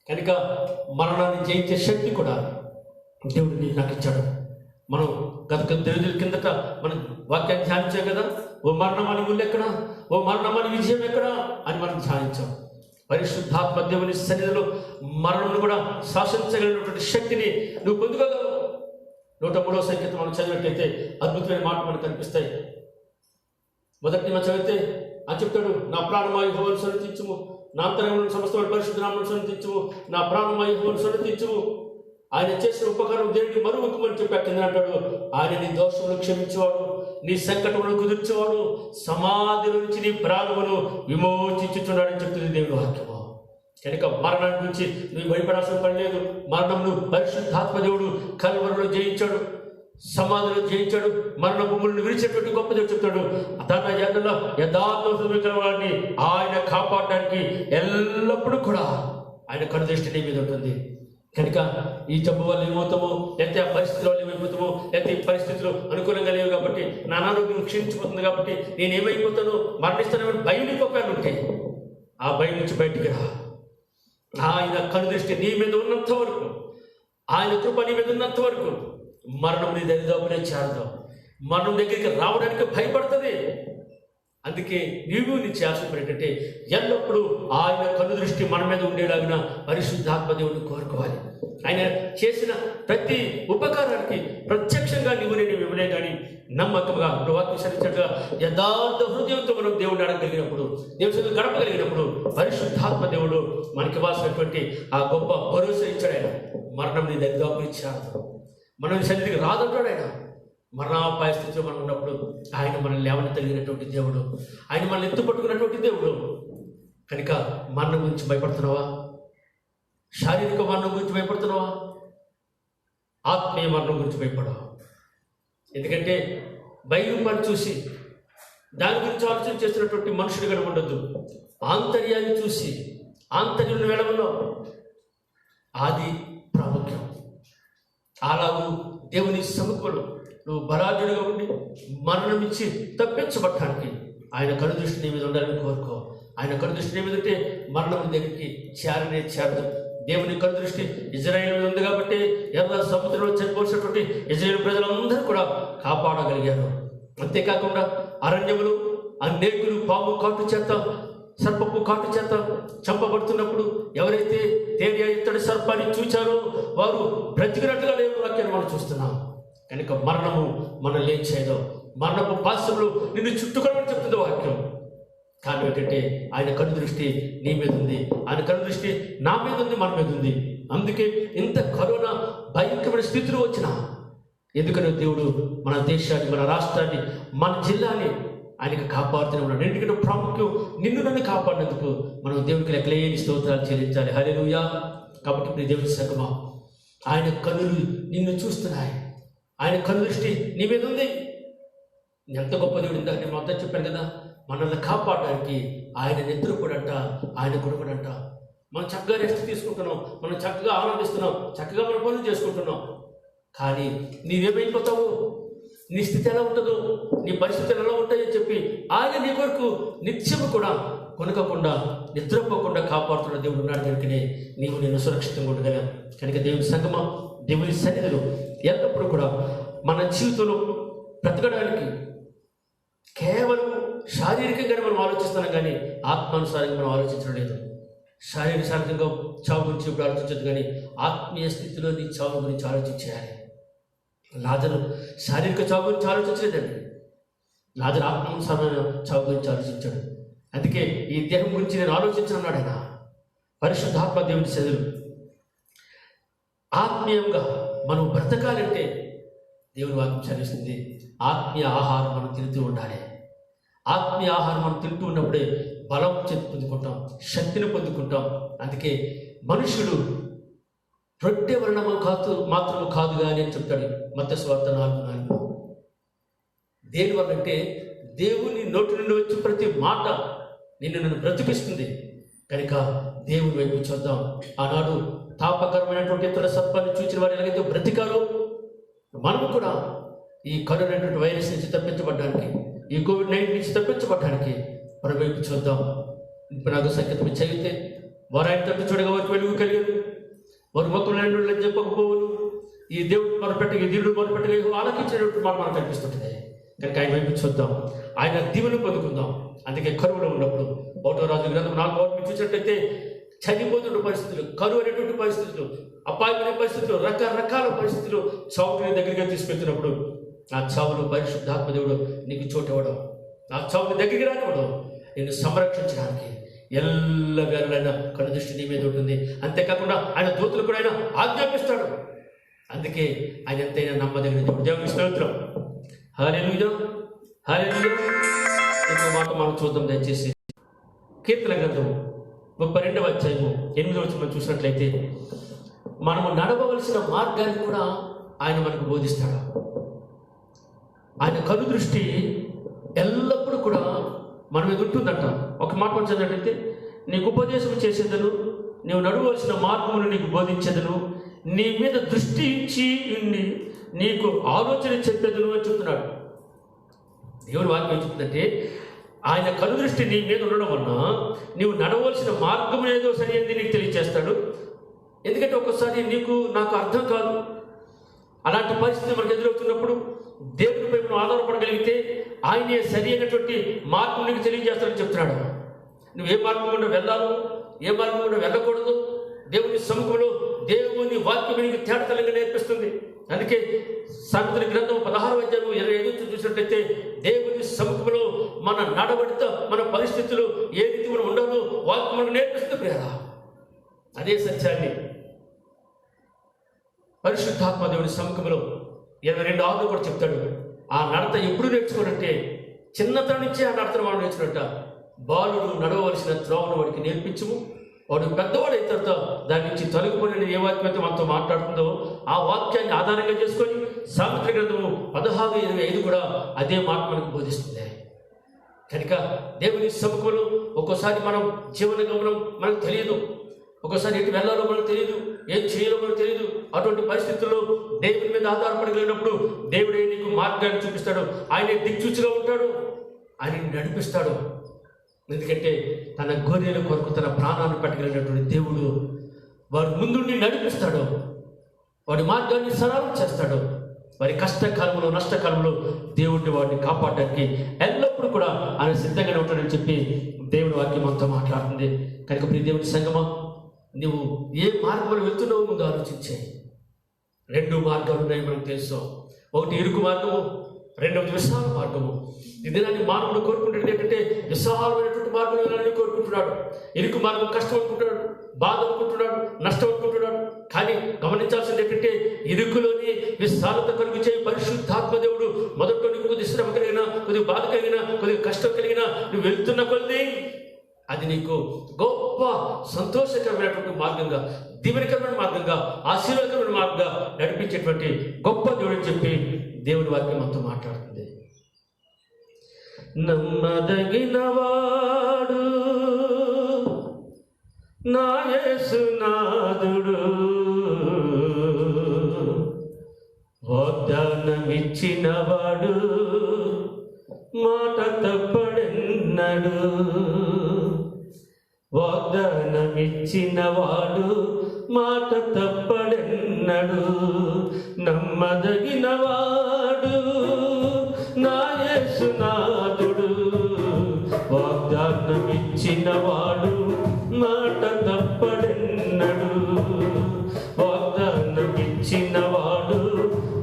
కనుక మరణాన్ని జయించే శక్తి కూడా దేవుడిని నాకు ఇచ్చాడు. మనం గత కొద్ది రోజుల కిందట మనం వాక్యాన్ని ధ్యానించాం కదా. ఓ మరణమని ముళ్ళు ఎక్కడా, ఓ మరణమని విజయం ఎక్కడా అని మనం ధ్యానించాం. పరిశుద్ధాత్మ దేవుని సన్నిధిలో మరణను కూడా శాసించగలిగినటువంటి శక్తిని నువ్వు పొందుకోగలవు. 103వ సంగీతం మనం చదివినట్లయితే అద్భుతమైన మాటలు మనకు కనిపిస్తాయి. మొదటి మనం చదివితే అని చెప్తాడు, నా ప్రాణమా యెహోవాను సన్నిధించుము, నా అంతరంగం సమస్తమైన పరిశుద్ధ నామమును సన్నిధించుము, నా ప్రాణమా యెహోవాను సన్నిధించుము. ఆయన చేసిన ఉపకారం దేవుడికి మరువకమని చెప్పి కింద అంటాడు, ఆయన నీ దోషములు క్షమించేవాడు, నీ సంకటములను కుదుర్చేవాడు, సమాధి నుంచి నీ ప్రాణమును విమోచించుచున్నాడని చెప్తుంది దేవుడి వాక్యము. కనుక మరణాన్ని నుంచి నువ్వు భయపడాల్సిన పని లేదు. మరణంను పరిశుద్ధాత్మ దేవుడు కల్వరిలో జయించాడు, సమాధిలో జయించాడు, మరణ భూములను విరిచేటువంటి గొప్ప దేవుడు చెప్తాడు. తన ఎడల యథార్థవాన్ని ఆయన కాపాడడానికి ఎల్లప్పుడూ కూడా ఆయన కనుదృష్టి నీ మీద ఉంటుంది. కనుక ఈ జబ్బు వల్ల ఏమవుతామో, లేకపోతే ఆ పరిస్థితుల వల్ల ఏమైపోతామో, లేకపోతే ఈ పరిస్థితులు అనుకూలంగా లేవు కాబట్టి, నా అనారోగ్యం క్షీణించిపోతుంది కాబట్టి నేను ఏమైపోతానో, మరణిస్తానని భయం నీకు ఉంటే ఆ భయం నుంచి బయటికి రా. ఆయన కనుదృష్టి నీ మీద ఉన్నంత వరకు, ఆయన కృప నీ మీద ఉన్నంత వరకు మరణం నీ దరిదాపునే చేరదాం. మరణం దగ్గరికి రావడానికి భయపడుతుంది. అందుకే నీవు నీ చేయాల్సిన ఏంటంటే ఎల్లప్పుడూ ఆయన కనుదృష్టి మన మీద ఉండేలాగిన పరిశుద్ధాత్మ దేవుడిని కోరుకోవాలి. ఆయన చేసిన ప్రతి ఉపకారానికి ప్రత్యక్షంగా నీవు నేను ఇవ్వలే కానీ నమ్మకంగా వాక్యం సరించినట్టుగా యథార్థ హృదయంతో మనం దేవుడిని అడగలిగినప్పుడు, దేవుడి గడపగలిగినప్పుడు పరిశుద్ధాత్మ దేవుడు మనకి ఇవ్వాల్సినటువంటి ఆ గొప్ప భరోసా ఇచ్చాడు. ఆయన మరణం నీ దరిదాపు ఇచ్చాడు, మనం సన్నిధికి రాదంటాడు. ఆయన మరణాపాయ స్థితిలో మనం ఉన్నప్పుడు ఆయన మనల్ని లేవనెత్తగలిగినటువంటి దేవుడు, ఆయన మనల్ని ఎత్తుపట్టుకున్నటువంటి దేవుడు. కనుక మరణం గురించి భయపడుతున్నావా? శారీరక మరణం గురించి భయపడుతున్నావా? ఆత్మీయ మరణం గురించి భయపడవా? ఎందుకంటే బయలుపాటు చూసి దాని గురించి ఆలోచన చేస్తున్నటువంటి మనుషుడు కనుక ఉండొద్దు. ఆంతర్యాన్ని చూసి ఆంతర్యం వెళ్ళడంలో అది ప్రాముఖ్యం. అలాగూ దేవుని సముఖంలో నువ్వు బలాఢ్యుడిగా ఉండి మరణం ఇచ్చి తప్పించబడటానికి ఆయన కనుదృష్టి నీ మీద ఉండాలని కోరుకో. ఆయన కనుదృష్టి నీ మీద ఉంటే మరణం దగ్గరికి చేరనే చేరదు. దేవుని కనుదృష్టి ఇజ్రాయేల్ మీద ఉంది కాబట్టి ఎర్ర సముద్రంలో చనిపోసినటువంటి ఇజ్రాయేల్ ప్రజలందరూ కూడా కాపాడగలిగారు. అంతేకాకుండా అరణ్యములు అనేకులు పాము కాటు చేత, సర్పపు కాటు చేత చంపబడుతున్నప్పుడు ఎవరైతే తేనె ఇత్తడి సర్పాన్ని చూచారో వారు బ్రతికినట్టుగా లేని వాక్యాన్ని మనం చూస్తున్నాం. కనుక మరణము మనం లేచేదో, మరణపు పాశములు నిన్ను చుట్టుకోవడం చెప్తుంది వాక్యం. కానీ ఏంటంటే ఆయన కనుదృష్టి నీ మీద ఉంది, ఆయన కనుదృష్టి నా మీద ఉంది, మన మీద ఉంది. అందుకే ఇంత కరోనా భయంకరమైన స్థితిలో వచ్చిన ఎందుకని దేవుడు మన దేశాన్ని, మన రాష్ట్రాన్ని, మన జిల్లాని ఆయనకు కాపాడుతూనే ఉన్నాడు. ఎందుకంటే ప్రాముఖ్యం నిన్ను నన్ను కాపాడినందుకు మనం దేవునికి లెక్కలేని స్తోత్రాలు చెల్లించాలి. హల్లెలూయా. కాబట్టి ఇప్పుడు దేవుని సంగమా, ఆయన కనులు నిన్ను చూస్తున్నాయి, ఆయన కనుదృష్టి నీ మీద ఉంది. ఎంత గొప్ప దేవుడు! ఇందాక నేను మొత్తం చెప్పాను కదా, మనల్ని కాపాడడానికి ఆయన నిద్రపోడంట, ఆయన కొడుకుడంట. మనం చక్కగా రెస్ట్ తీసుకుంటున్నాం, మనం చక్కగా ఆనందిస్తున్నాం, చక్కగా మన పనులు చేసుకుంటున్నాం. కానీ నీవేమైపోతావు, నీ స్థితి ఎలా ఉంటుందో, నీ పరిస్థితులు ఎలా ఉంటాయని చెప్పి ఆయన నీ కొరకు నిత్యము కూడా కొనకకుండా నిద్రపోకుండా కాపాడుతున్న దేవుడు ఉన్నాడు. కనుకనే నీవు నేను సురక్షితంగా ఉండగలం. కనుక దేవుని సంగమం, దేవుని సన్నిధిలో ఎల్లప్పుడూ కూడా మన జీవితంలో బ్రతకడానికి కేవలం శారీరకంగానే మనం ఆలోచిస్తున్నాం కానీ ఆత్మానుసారంగా మనం ఆలోచించడం లేదు. శారీరకంగా చావు గురించి ఇప్పుడు ఆలోచించదు కానీ ఆత్మీయ స్థితిలో నీ చావు గురించి ఆలోచించేయాలి. లాజరు శారీరక చావు గురించి ఆలోచించలేదండి, లాజరు ఆత్మానుసారమైన చావు గురించి ఆలోచించాడు. అందుకే ఈ దేహం గురించి నేను ఆలోచించనున్నాడు ఆయన. పరిశుద్ధాత్మ దేవుని చదువు ఆత్మీయంగా మనం బ్రతకాలంటే దేవుని వాక్యం చదివిస్తుంది, ఆత్మీయ ఆహారం మనం తింటూ ఉండాలి. ఆత్మీయ ఆహారం మనం తింటూ ఉన్నప్పుడే బలం పొందుకుంటాం, శక్తిని పొందుకుంటాం. అందుకే మనుషుడు రొట్టె వర్ణము మాత్రము కాదు కానీ అని చెప్తాడు మత్తయి సువార్త 4:4. దేని వల్ల అంటే దేవుని నోటి నుండి వచ్చి ప్రతి మాట నిన్ను నన్ను బ్రతికిస్తుంది. కనుక దేవుని వైపు చూద్దాం. ఆనాడు తాపకరమైనటువంటి ఇతర సర్పాన్ని చూసిన వారు ఎలాగైతే బ్రతికారో మనము కూడా ఈ కరోనా వైరస్ నుంచి తప్పించబడడానికి, ఈ కోవిడ్-19 నుంచి తప్పించబడడానికి మన వైపు చూద్దాం. ఇప్పుడు నాకు సంకేతం చదివితే వారు ఆయన తట్టు చూడగా వారికి వెలుగు కలిగదు, వారు మొక్కలు చెప్పకపోవును. ఈ దేవుడు మొదలుపెట్టగా, ఈ దేవుడు మొదలుపెట్టగా ఆలకించినటువంటి మాట మనకు కనిపిస్తుంటుంది. కనుక ఆయన వైపు చూద్దాం, ఆయన దీవెను పొందుకుందాం. అందుకే కరువులో ఉన్నప్పుడు 1వ రాజుల గ్రంథం 4వ చూసినట్లయితే చనిపోతున్న పరిస్థితులు, కరువు అనేటువంటి పరిస్థితులు, అపాయమైన పరిస్థితులు, రకరకాల పరిస్థితులు చావుని దగ్గరగా తీసుకెళ్తున్నప్పుడు ఆ చావును పరిశుద్ధాత్మ దేవుడు నీకు చోటు ఇవ్వడం, ఆ చావుని దగ్గరికి రానివ్వడం, నిన్ను సంరక్షించడానికి ఎల్లవేళలైన కనుదృష్టి నీ మీద ఉంటుంది. అంతేకాకుండా ఆయన దూతలు కూడా ఆయన ఆజ్ఞాపిస్తాడు. అందుకే ఆయన ఎంతైనా నమ్మదగిన దేవుడు. దేవుని స్తోత్రం. హల్లెలూయా, హల్లెలూయా. ఇంకో మాట మనం చూద్దాం దయచేసి. కీర్తన గ్రంథం 32వ అధ్యాయము 8వ వచనం చూసినట్లయితే మనము నడవవలసిన మార్గాన్ని కూడా ఆయన మనకు బోధిస్తాడు. ఆయన కనుదృష్టి ఎల్లప్పుడూ కూడా మన మీద ఉంటుందంట. ఒక మాట మనం చదివినట్లయితే, నీకు ఉపదేశం చేసేదను, నీవు నడవలసిన మార్గమును నీకు బోధించేదను, నీ మీద దృష్టి ఇచ్చి ఉండి నీకు ఆలోచన చెప్పేదను అని చెప్తున్నాడు. దేవుని వాక్యం ఏం చెప్తుందంటే, ఆయన కనుదృష్టి నీ మీద ఉండడం వలన నీవు నడవలసిన మార్గం ఏదో సరి అని నీకు తెలియజేస్తాడు. ఎందుకంటే ఒక్కసారి నీకు నాకు అర్థం కాదు, అలాంటి పరిస్థితి మనకు ఎదురవుతున్నప్పుడు దేవుడిపై మనం ఆధారపడగలిగితే ఆయనే సరి అయినటువంటి మార్గం నీకు తెలియజేస్తాడని చెప్తున్నాడు. నువ్వు ఏ మార్గం గుండా వెళ్ళాలో, ఏ మార్గం గుండా వెళ్ళకూడదు, దేవుని సముఖంలో దేవుని వాక్యం నీకు తేటతలంగా నేర్పిస్తుంది. అందుకే సామెతల గ్రంథం 16వ అధ్యాయం 25 చూసినట్లయితే దేవుని సముఖంలో మన నడవడితో, మన పరిస్థితులు ఏ రీతి మనం ఉండాలో వాక్యం మనకు నేర్పిస్తుంది ప్రియారా. అదే సత్యాన్ని పరిశుద్ధాత్మ దేవుని సముఖంలో 22 కూడా చెప్తాడు. ఆ నడత ఎప్పుడు నేర్చుకోనంటే చిన్నతనం నుంచే ఆ నడతను మనం నేర్చుకున్నట్ట. బాలుడు నడవలసిన త్రోవను వాడికి నేర్పించము, వాడు పెద్దవాడు అయిన తర్వాత దాని నుంచి తొలగిపోయిన ఏ వాక్యం అయితే మనతో మాట్లాడుతుందో ఆ వాక్యాన్ని ఆధారంగా చేసుకొని సామెతల గ్రంథము 16:25 కూడా అదే మాట మనకు బోధిస్తుంది. కనుక దేవుని సముఖంలో ఒక్కోసారి మనం జీవన గమనం మనకు తెలియదు, ఒక్కోసారి ఎటు వెళ్ళాలో మనకు తెలియదు, ఏం చేయాలో మనకు తెలియదు. అటువంటి పరిస్థితుల్లో దేవుని మీద ఆధారపడగలిగినప్పుడు దేవుడే నీకు మార్గాన్ని చూపిస్తాడు. ఆయనే దిక్సూచిగా ఉంటాడు, ఆయన నడిపిస్తాడు. ఎందుకంటే తన గొర్రెల కొరకు తన ప్రాణాన్ని పెట్టగలిగినటువంటి దేవుడు వాడు ముందుండి నడిపిస్తాడు, వాడి మార్గాన్ని సరళం చేస్తాడు. వారి కష్టకాలంలో, నష్టకాలంలో దేవుడిని వాడిని కాపాడడానికి ఎల్లప్పుడూ కూడా ఆయన సిద్ధంగానే ఉంటాడని చెప్పి దేవుని వాక్యం అంతా మాట్లాడుతుంది. కనుక ప్రియ దేవుని సంగమా, నువ్వు ఏ మార్గంలో వెళ్తున్నావో ముందు ఆలోచించే. 2 మార్గాలు ఉన్నాయి మనకు తెలుసు. ఒకటి ఇరుకు మార్గము, రెండవది విశాల మార్గము. ఈ దినాన్ని మానవుడు కోరుకుంటున్నది ఏంటంటే విశాలమైనటువంటి మార్గం వెళ్ళాలని కోరుకుంటున్నాడు. ఇరుకు మార్గం కష్టం అనుకుంటున్నాడు, బాధ అనుకుంటున్నాడు, నష్టం అనుకుంటున్నాడు. కానీ గమనించాల్సింది ఏంటంటే ఇరుకులోని విశాలత కలుగు చేయి పరిశుద్ధాత్మ దేవుడు మొదట్లో నీకు కొద్ది శ్రమ కలిగినా, కొద్దిగా బాధ కలిగినా, కొద్దిగా కష్టం కలిగినా నువ్వు వెళ్తున్న కొద్ది అది నీకు గొప్ప సంతోషకరమైనటువంటి మార్గంగా, దీవెనకరమైన మార్గంగా, ఆశీర్వాదకరమైన మార్గంగా నడిపించేటువంటి గొప్ప దేవుడు అని చెప్పి దేవుని వాక్యం అంతా మాట్లాడుతుంది. నమ్మదగినవాడు నా యేసునాథుడు, వాగ్దానమిచ్చినవాడు మాట తప్పడెన్నడు, వాగ్దానమిచ్చినవాడు మాట తప్పడెన్నడు. నమ్మదగినవాడు నా యేసునాథుడు, వాగ్దానమిచ్చినవాడు మాట తప్పడెన్నడు, వాగ్దానమిచ్చినవాడు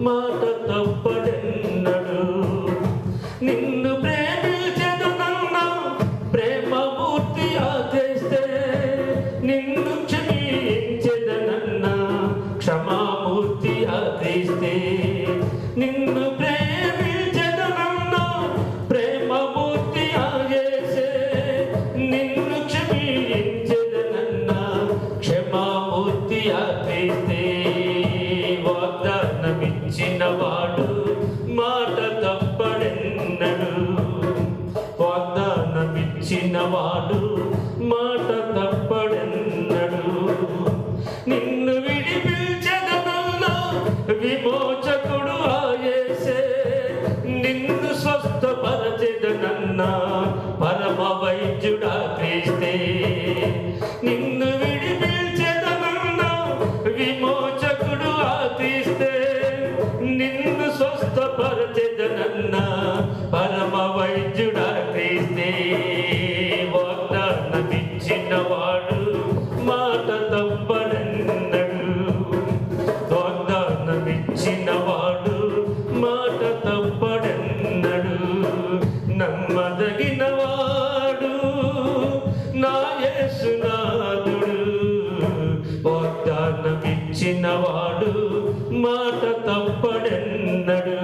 మాట తప్పడెన్నడు. నిన్ను ప్రేమించెదనన్నా ప్రేమమూర్తి ఆదేస్తే, నిన్ను క్షమించెదనన్నా క్షమామూర్తి ఆదేస్తే, నిన్ను ప్రేమించెదనన్నా ప్రేమమూర్తి ఆదేస్తే, నిన్ను క్షమించెదనన్నా క్షమామూర్తి ఆదేస్తే. వాగ్దానమిచ్చినవాడు మాట తప్పడెన్నడు, వాగ్దానమిచ్చినవాడు మాట తప్పడెన్నడు. నిన్ను విడిపించెదనన్నా విమోచకుడు యేసే, నిన్ను స్వస్థపరచెదనన్నా పరమ వైద్యుడా క్రీస్తే. నిన్ను విడిపించెదనన్నా విమోచకుడు క్రీస్తే, ఇచ్చినవాడు మాట తప్పడన్నడు. వాగ్దానమిచ్చినవాడు మాట తప్పడన్నడు. నమ్మదగినవాడు నా యేసునాథుడు. వాగ్దానమిచ్చినవాడు మాట తప్పడన్నడు.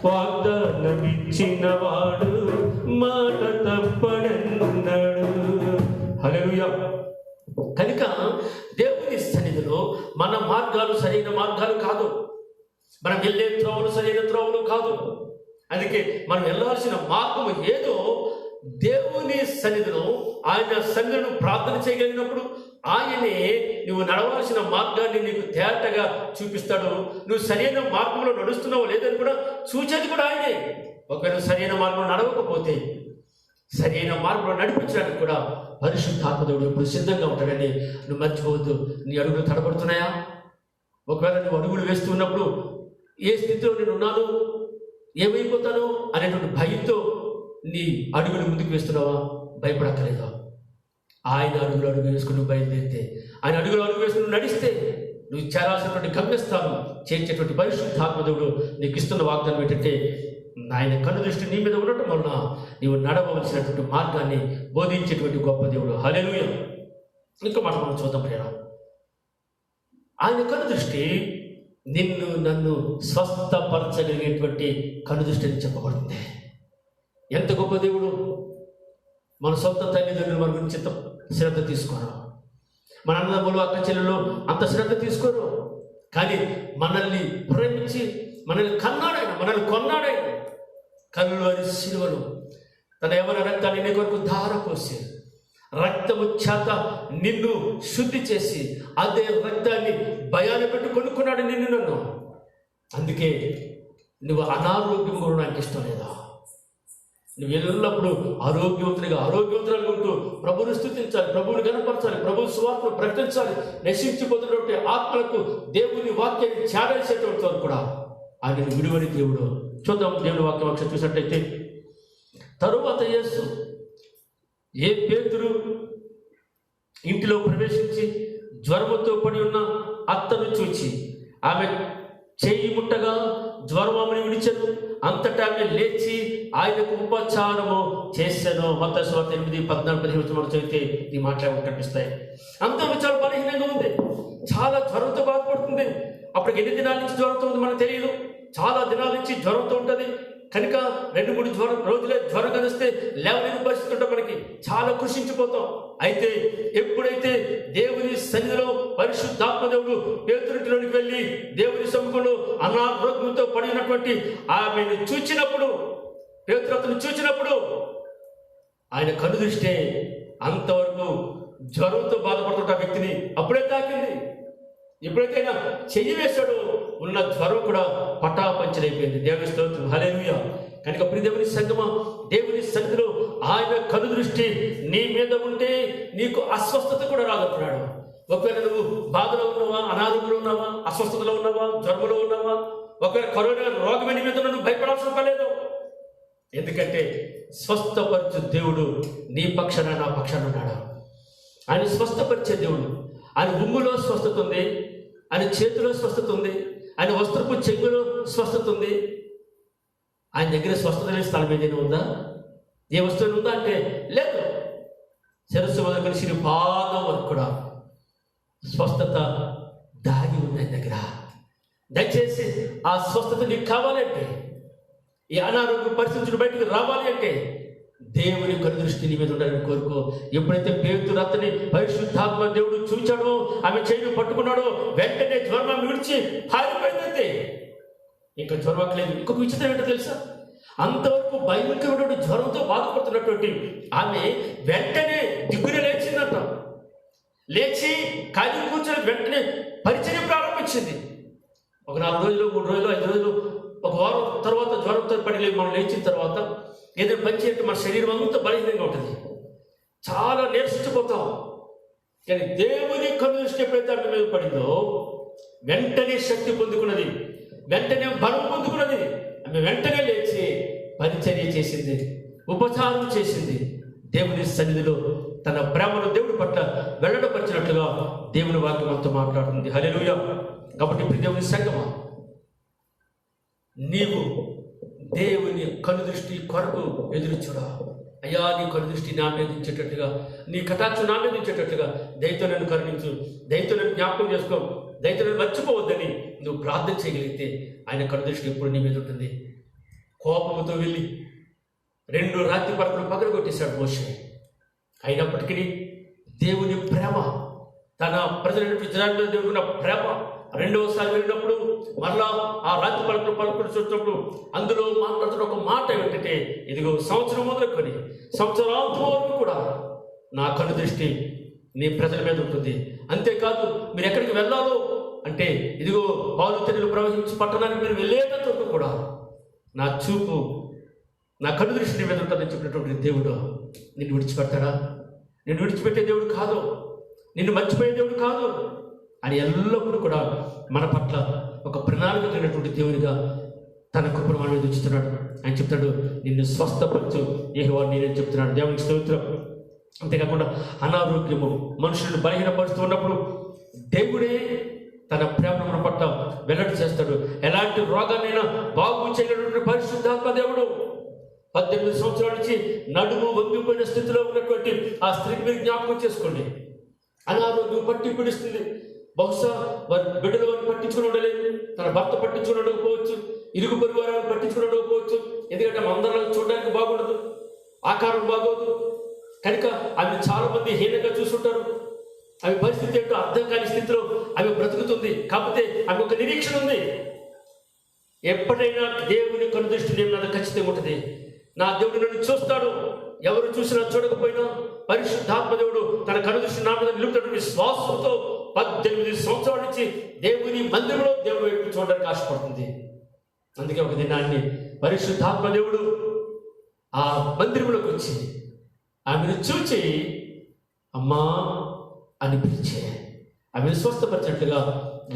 వాగ్దానమిచ్చినవాడు మాట తప్పడన్నడు. హల్లెలూయా. కనుక దేవుని సన్నిధిలో మన మార్గాలు సరైన మార్గాలు కాదు, మనం వెళ్ళే త్రోవలు సరైన త్రోవలు కాదు. అందుకే మనం వెళ్ళాల్సిన మార్గం ఏదో దేవుని సన్నిధిలో ఆయన సన్నిధిలో ప్రార్థన చేయగలిగినప్పుడు ఆయనే నువ్వు నడవాల్సిన మార్గాన్ని నీకు తేటగా చూపిస్తాడు. నువ్వు సరైన మార్గంలో నడుస్తున్నావు లేదని కూడా సూచన కూడా ఆయనే. ఒకవేళ సరైన మార్గంలో నడవకపోతే సరైన మార్గంలో నడిపించడానికి కూడా పరిశుద్ధాత్మదేవుడు ఎప్పుడు సిద్ధంగా ఉంటాడని నువ్వు మర్చిపోవద్దు. నీ అడుగులు తడబడుతున్నాయా? ఒకవేళ నువ్వు అడుగులు వేస్తున్నప్పుడు ఏ స్థితిలో నేను ఉన్నాను, ఏమైపోతాను అనేటువంటి భయంతో నీ అడుగులు ముందుకు వేస్తున్నావా? భయపడక్కలేదా? ఆయన అడుగు వేసుకుని నువ్వు బయలుదేరితే, ఆయన అడుగు వేసుకుని నువ్వు నడిస్తే నువ్వు చేరాల్సినటువంటి గమ్యస్థానం చేర్చేటువంటి పరిశుద్ధాత్మదేవుడు నీకు ఇస్తున్న వాగ్దానం ఏంటంటే, ఆయన కన్ను దృష్టి నీ మీద ఉండటం వలన నీవు నడవలసినటువంటి మార్గాన్ని బోధించేటువంటి గొప్ప దేవుడు. హల్లెలూయా. ఇంకో మాట మనం చూద్దాం ప్రియరా. ఆయన కన్ను దృష్టి నిన్ను నన్ను స్వస్థపరచగలిగేటువంటి కన్ను దృష్టి అని చెప్పబడుతుంది. ఎంత గొప్ప దేవుడు! మన సొంత తల్లిదండ్రులు మన గురించి ఎంత శ్రద్ధ తీసుకోరు, మన అన్నదమ్ములు అక్క చెల్లెలు అంత శ్రద్ధ తీసుకోరు. కానీ మనల్ని ప్రేమించి మనల్ని కన్నాడైన, మనల్ని కొన్నాడైన, కన్నులు అని సిలువలు తన ఎవరి రక్తాన్ని నీ కొరకు ధార పోసి రక్తము చేత నిన్ను శుద్ధి చేసి అదే రక్తాన్ని భయాన్ని పెట్టి కొనుక్కున్నాడు నిన్ను నన్ను. అందుకే నువ్వు అనారోగ్యం కూడా నాకు ఇష్టం లేదా? నువ్వు ఎల్లప్పుడూ ఆరోగ్యవంతులుగా ఉంటూ ప్రభువుని స్తుతించాలి, ప్రభువుని గణపరచాలి, ప్రభువు సువార్తను ప్రకటించాలి. నశించిపోతున్నటువంటి ఆత్మలకు దేవుని వాక్యాన్ని చేరేసేటువంటి వరకు కూడా ఆయన విడువని దేవుడు. చూద్దాం దేవుని వాక్యం ఒకసారి చూసినట్లయితే, తరువాత యేసు ఏ పేతురు ఇంటిలో ప్రవేశించి జ్వరముతో పడి ఉన్న అత్తను చూచి ఆమె చేయి ముట్టగా జ్వరం ఆమెను విడిచెను. అంతటా ఆమె లేచి ఆయనకు ఉపచారము చేశాను. మత్తయి సువార్త 8:14-15 మనం చదివితే ఈ మాటలు కనిపిస్తాయి. అంత చాలా బలహీనంగా ఉంది, చాలా జ్వరంతో బాధపడుతుంది. అప్పటికి ఎన్ని దినాల నుంచి జ్వరంతో ఉంది మనకు తెలియదు, చాలా దినాల నుంచి జ్వరంతో ఉంటుంది. కనుక 2-3 రోజులే జ్వరం కలిస్తే లేవలేని పరిస్థితి ఉంటుంది, మనకి చాలా కృషించిపోతాం. అయితే ఎప్పుడైతే దేవుని సన్నిధిలో పరిశుద్ధాత్మదేవుడు పేతురింటిలోనికి వెళ్ళి దేవుని సముఖంలో అనారోగ్యంతో పడినటువంటి ఆమెను చూచినప్పుడు, పేతురతను చూచినప్పుడు ఆయన కన్ను దృష్టి అంతవరకు జ్వరంతో బాధపడుతున్న వ్యక్తిని అప్పుడే తాకింది. ఎప్పుడైతే ఆయన చెయ్యి వేశాడో ఉన్న జ్వరం కూడా పటాపంచలైపోయింది. దేవుని స్తోత్రం, హల్లెలూయా. కనుక ప్రియ దేవుని సంగమా, దేవుని సన్నిధిలో ఆయన కను దృష్టి నీ మీద ఉంటే నీకు అస్వస్థత కూడా రాదంటున్నాడు. ఒకవేళ నువ్వు బాధలో ఉన్నావా, అనారోగ్యంలో ఉన్నావా, అస్వస్థతలో ఉన్నావా, జ్వరంలో ఉన్నావా, ఒకవేళ కరోనా రోగం నీ మీద నువ్వు భయపడాల్సిన పర్లేదు. ఎందుకంటే స్వస్థపరిచే దేవుడు నీ పక్షాన నా పక్షాన ఉన్నాడు. ఆయన స్వస్థపరిచే దేవుడు. ఆయన ఉమ్ములో స్వస్థత ఉంది, ఆయన చేతిలో స్వస్థత ఉంది, ఆయన వస్త్రపు చెంగులో స్వస్థత ఉంది. ఆయన దగ్గర స్వస్థత లేని స్థలం ఏదైనా ఉందా? ఏ వస్తువు ఉందా అంటే లేదు. శిరస్సు మొదలుకొని శిరి పాదం వరకు కూడా స్వస్థత దాగి ఉంది ఆయన దగ్గర. దయచేసి ఆ స్వస్థత నీకు కావాలంటే, ఈ అనారోగ్య పరిస్థితులు బయటకు రావాలి అంటే దేవుని కను దృష్టి నీ మీద ఉండాలని కోరుకో. ఎప్పుడైతే పేతురు అతని పరిశుద్ధాత్మ దేవుడు చూచాడో, ఆమె చెయ్యి పట్టుకున్నాడో, వెంటనే జ్వరం ఆమె విడిచి పారిపోయిందంతే. ఇంకా జ్వరం లేదు. ఇంకొక విచిత్రం ఏంటో తెలుసా? అంతవరకు భయంకరమైన జ్వరంతో బాధపడుతున్నటువంటి ఆమె వెంటనే దిగులు లేచిందంట. లేచి ఖాళీ కూర్చొని వెంటనే పరిచయం ప్రారంభించింది. ఒక 4 రోజులు, 3 రోజులు, 5 రోజులు, ఒక వారం తర్వాత జ్వరంతో పడి మనం లేచిన తర్వాత ఏదైనా పని చేయంటే మన శరీరం అంతా బలహీనంగా ఉంటుంది, చాలా నీరసించిపోతాం. కానీ దేవుని కన్ను దృష్టి ఎప్పుడైతే ఆమె మీద పడిందో వెంటనే శక్తి పొందుకున్నది, వెంటనే బలం పొందుకున్నది. ఆమె వెంటనే లేచి పరిచర్య చేసింది, ఉపచారం చేసింది, దేవుని సన్నిధిలో తన ప్రేమను దేవుడి పట్ల వెల్లడపరిచినట్లుగా దేవుని వాక్యం మనతో మాట్లాడుతుంది. హల్లెలూయా. కాబట్టి ఇప్పుడు దేవుని సంగమా, నీవు దేవుని కనుదృష్టి కొరకు ఎదురు చూడా. అయ్యా, నీ కనుదృష్టి నా మీద ఇచ్చేటట్టుగా, నీ కటాక్షం నా మీద ఇచ్చేటట్టుగా దయతో నన్ను కరుణించు, దయతో నన్ను జ్ఞాపకం చేసుకో, దయతో నన్ను మర్చిపోవద్దని నువ్వు ప్రార్థన చేయగలిగితే ఆయన కనుదృష్టి ఎప్పుడు నీ మీద ఉంటుంది. కోపంతో వెళ్ళి 2 రాత్రి పడకలు పగలగొట్టేశాడు మోషే. అయినప్పటికీ దేవుని ప్రేమ, తన ప్రజలైన ఇజ్రాయేలు మీద దేవుకున్న ప్రేమ రెండవసారి వెళ్ళినప్పుడు మరలా ఆ రాత్రి పలుకులు చూసినప్పుడు అందులో మాట్లాడుతున్న ఒక మాట ఏమిటంటే, ఇదిగో సంవత్సరం మొదలుకొని సంవత్సరాంతం వరకు కూడా నా కను దృష్టి నీ ప్రజల మీద ఉంటుంది. అంతేకాదు, మీరు ఎక్కడికి వెళ్ళాలో అంటే ఇదిగో పాలు తెన్నులు ప్రవహించి పట్టణానికి మీరు వెళ్ళేటంత వరకు కూడా నా చూపు, నా కను దృష్టి నీ మీద ఉంటుందని చెప్పినటువంటి దేవుడు నిన్ను విడిచిపెడతాడా? నిన్ను విడిచిపెట్టే దేవుడు కాదు, నిన్ను మర్చిపోయే దేవుడు కాదు. అని ఎల్లప్పుడూ కూడా మన పట్ల ఒక ప్రణాళిక కలిగినటువంటి దేవునిగా తన కృపను మన మీద ఉంచుతున్నాడు. ఆయన చెప్తాడు, నిన్ను స్వస్థపరచు యెహోవా నేనే చెప్తున్నాడు. దేవునికి స్తోత్రం. అంతేకాకుండా అనారోగ్యము మనుషులను బలహీనపరుస్తూ ఉన్నప్పుడు దేవుడే తన ప్రేమను మన పట్ల వెల్లడి చేస్తాడు. ఎలాంటి రోగాన్నైనా బాగు చేయనటువంటి పరిశుద్ధాత్మ దేవుడు 18 సంవత్సరాల నుంచి నడుము వంగిపోయిన స్థితిలో ఉన్నటువంటి ఆ స్త్రీకి మీరు జ్ఞాపకం చేసుకోండి. అనారోగ్యం పట్టి పిడుస్తుంది. బహుశా వారి బిడ్డలు వారిని పట్టించుకుని ఉండలేదు, తన భర్త పట్టించుకుని ఉండకపోవచ్చు, ఇరుగు పొరుగు వారిని పట్టించుకుని ఉండకపోవచ్చు. ఎందుకంటే అందరం చూడడానికి బాగుండదు, ఆకారం బాగోదు కనుక అవి చాలా మంది హీనంగా చూస్తుంటారు. అవి పరిస్థితి ఏంటో అర్థం కాని స్థితిలో అవి బ్రతుకుతుంది. కాకపోతే అవి ఒక నిరీక్షణ ఉంది. ఎప్పుడైనా దేవుని కనుదృష్టి నేను నాకు ఖచ్చితంగా ఉంటుంది. నా దేవుడు నన్ను చూస్తాడు. ఎవరు చూసినా చూడకపోయినా పరిశుద్ధాత్మ దేవుడు తన కనుదృష్టి నా మీద నిలుపుతాడు. విశ్వాసంతో 18 సంవత్సరాల నుంచి దేవుని మందిరంలో దేవుడు వైపు చూడడానికి ఆశపడుతుంది. అందుకే ఒక దినాన్ని పరిశుద్ధాత్మ దేవుడు ఆ మందిరంలోకి వచ్చి ఆమెను చూచి అమ్మా అని పిలిచే ఆమెను స్వస్థపరిచినట్లుగా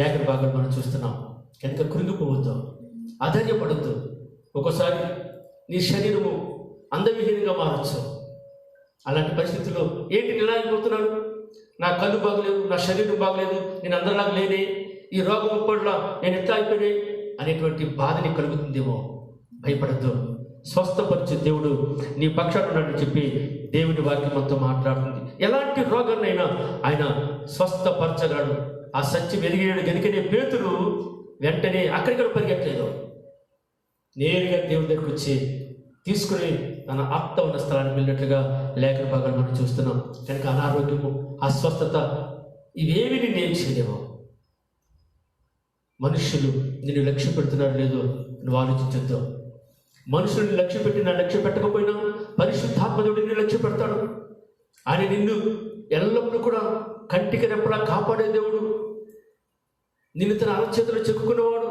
లేఖన భాగాలు మనం చూస్తున్నాం. కనుక కృంగిపోవద్దు, ఆధైర్యపడద్దు. ఒక్కోసారి నీ శరీరము అందవిహీనంగా మారచ్చు. అలాంటి పరిస్థితుల్లో ఏంటి నేను అయిపోతున్నాను, నా కళ్ళు బాగలేదు, నా శరీరం బాగలేదు, నేను అందరిలాగా లేనే, ఈ రోగం పట్ల నేను ఎట్లా అయిపోయినాయి అనేటువంటి బాధని కలుగుతుందేమో. భయపడద్దు, స్వస్థపరిచే దేవుడు నీ పక్షాన ఉన్నాడని చెప్పి దేవుని వాక్యం మనతో మాట్లాడుతుంది. ఎలాంటి రోగాన్నైనా ఆయన స్వస్థపరచగలడు. ఆ సత్యం ఎదిగాడు కనుకనే పేతురు వెంటనే అక్కడిక్కడ పరిగెట్టలేదు, నేరుగా దేవుని దగ్గరికి వచ్చి తీసుకుని తన ఆప్త ఉన్న స్థలానికి వెళ్ళినట్లుగా లేఖన భాగాలు మనం చూస్తున్నాం. కనుక అనారోగ్యము, అస్వస్థత ఇవేమి నిన్నేం చేయలేవు. మనుషులు నిన్ను లక్ష్య పెడుతున్నారు లేదో నువ్వు ఆలోచించొద్దు. మనుషుల్ని లక్ష్య పెట్టినా లక్ష్య పెట్టకపోయినా పరిశుద్ధాత్మదేవుడు నిన్ను లక్ష్య పెడతాడు. ఆయన నిన్ను ఎల్లప్పుడూ కూడా కంటికి రెప్పలా కాపాడే దేవుడు, నిన్ను తన అరచేతులు చెక్కుకున్నవాడు,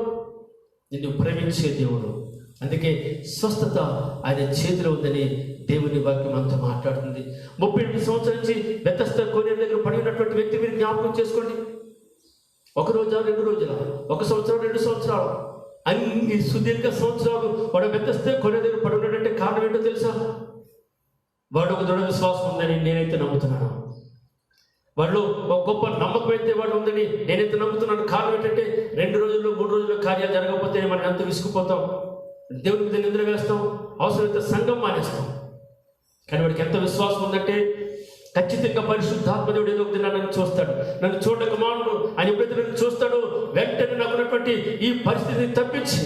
నిన్ను ప్రేమించే దేవుడు. అందుకే స్వస్థత ఆయన చేతిలో ఉందని దేవుని వాక్యం అంతా మాట్లాడుతుంది. 38 సంవత్సరాల నుంచి బెతెస్దా కోనేరు దగ్గర పడి ఉన్నటువంటి వ్యక్తి మీరు జ్ఞాపకం చేసుకోండి. 1 రోజా 2 రోజుల, 1 సంవత్సరం 2 సంవత్సరాలు, అన్ని సుదీర్ఘ సంవత్సరాలు వాడు బెతెస్దా కోనేరు దగ్గర పడి ఉన్నాడంటే కారణం ఏంటో తెలుసా? వాడు ఒక దృఢ విశ్వాసం ఉందని నేనైతే నమ్ముతున్నాను. వాళ్ళు ఒక గొప్ప నమ్మకం అయితే వాడు ఉందని నేనైతే నమ్ముతున్నాను. కారణం ఏంటంటే 2 రోజుల్లో 3 రోజుల్లో కార్యాలు జరగకపోతే మనం ఎంత విసుకుపోతాం, దేవుని మీద నిద్ర వేస్తాం, అవసరమైతే సంఘం మానేస్తాం. కానీ వాడికి ఎంత విశ్వాసం ఉందంటే ఖచ్చితంగా పరిశుద్ధాత్మదేవుడు ఏదో ఒక దిన నన్ను చూస్తాడు, నన్ను చూడక మాను అని ఎప్పుడైతే నన్ను చూస్తాడో వెంటనే నాకు ఉన్నటువంటి ఈ పరిస్థితిని తప్పించి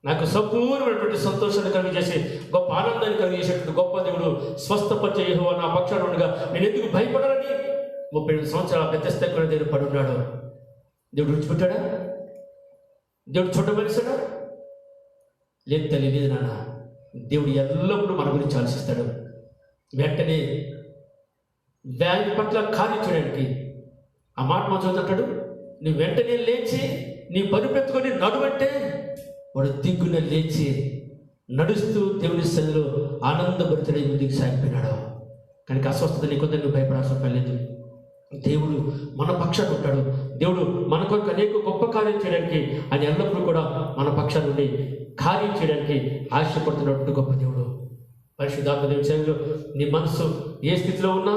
నాకు సంపూర్ణమైనటువంటి సంతోషాన్ని కలిగజేసి గొప్ప ఆనందాన్ని కలిగజేసేటువంటి గొప్ప దేవుడు స్వస్థపరిచే యెహోవా నా పక్షాన ఉండగా నేను ఎందుకు భయపడాలని 37 సంవత్సరాల బెతెస్దా కోనేరు దగ్గర పడి ఉన్నాడు. దేవుడు విడిచిపెట్టాడా? దేవుడు చూడమనిసాడా? లేదు తల్లి, లేదు నాన్న. దేవుడు ఎల్లప్పుడూ మన గురించి ఆలోచిస్తాడు. వెంటనే వ్యాధి పట్ల కార్యం చేయడానికి ఆ మాట మనం చదువుతాడు, నువ్వు వెంటనే లేచి నీ పరుపెత్తుకొని నడువంటే వాడు దిగ్గున లేచి నడుస్తూ దేవుని సన్నిధిలో ఆనందభరితుడై ముందుకు సాగిపోయినాడు. కనుక అస్వస్థత నీకొద్దని నువ్వు భయపడాల్సిన పని లేదు. దేవుడు మన పక్షాన ఉంటాడు. దేవుడు మన కొరకు అనేక గొప్ప కార్యం చేయడానికి ఆయన ఎల్లప్పుడూ కూడా మన పక్షాన నుండి కార్యం చేయడానికి ఆశపడుతున్నటువంటి గొప్ప దేవుడు. పరిశుద్ధాత్మ దేవుని సన్నిధిలో నీ మనసు ఏ స్థితిలో ఉన్నా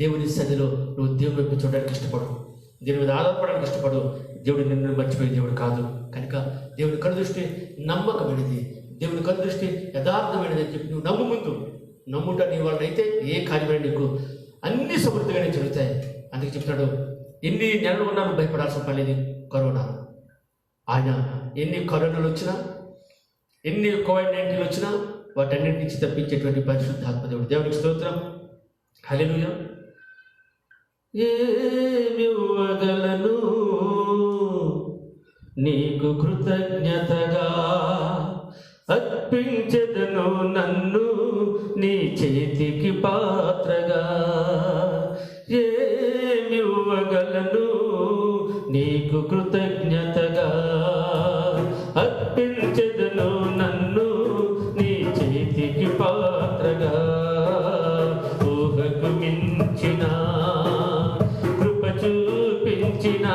దేవుని సన్నిధిలో నువ్వు దేవుని వైపు చూడడానికి ఇష్టపడు, దేవుని మీద ఆధారపడడానికి ఇష్టపడు. దేవుడు నిన్ను మర్చిపోయే దేవుడు కాదు. కనుక దేవుని కనుదృష్టి నమ్మకమైనది, దేవుని కనుదృష్టి యథార్థమైనది అని చెప్పి నువ్వు నమ్ము. ముందు నమ్ముట నీ వాళ్ళైతే ఏ కార్యమైన నీకు అన్ని సమృద్ధిగానే జరుగుతాయి. అందుకే చెప్తున్నాడు, ఎన్ని నెలలు ఉన్నా నువ్వు భయపడాల్సిన పని లేదు. కరోనా ఆయన ఎన్ని కరోనాలు వచ్చినా, ఎన్ని కోవిడ్-19 వచ్చినా వాటన్నిటి నుంచి తప్పించేటువంటి పరిశుద్ధాత్మ దేవుడు. దేవునికి స్తోత్రం. హల్లెలూయా. ఏమివ్వగలను నీకు కృతజ్ఞతగా, అర్పించెదను నన్ను నీ చేతికి పాత్రగా. ఏమివ్వగలను నీకు కృతజ్ఞతగా, అర్పించెదను నన్ను నీ చేతికి పాత్రగా. ఊహకు మించిన కృప చూపించిన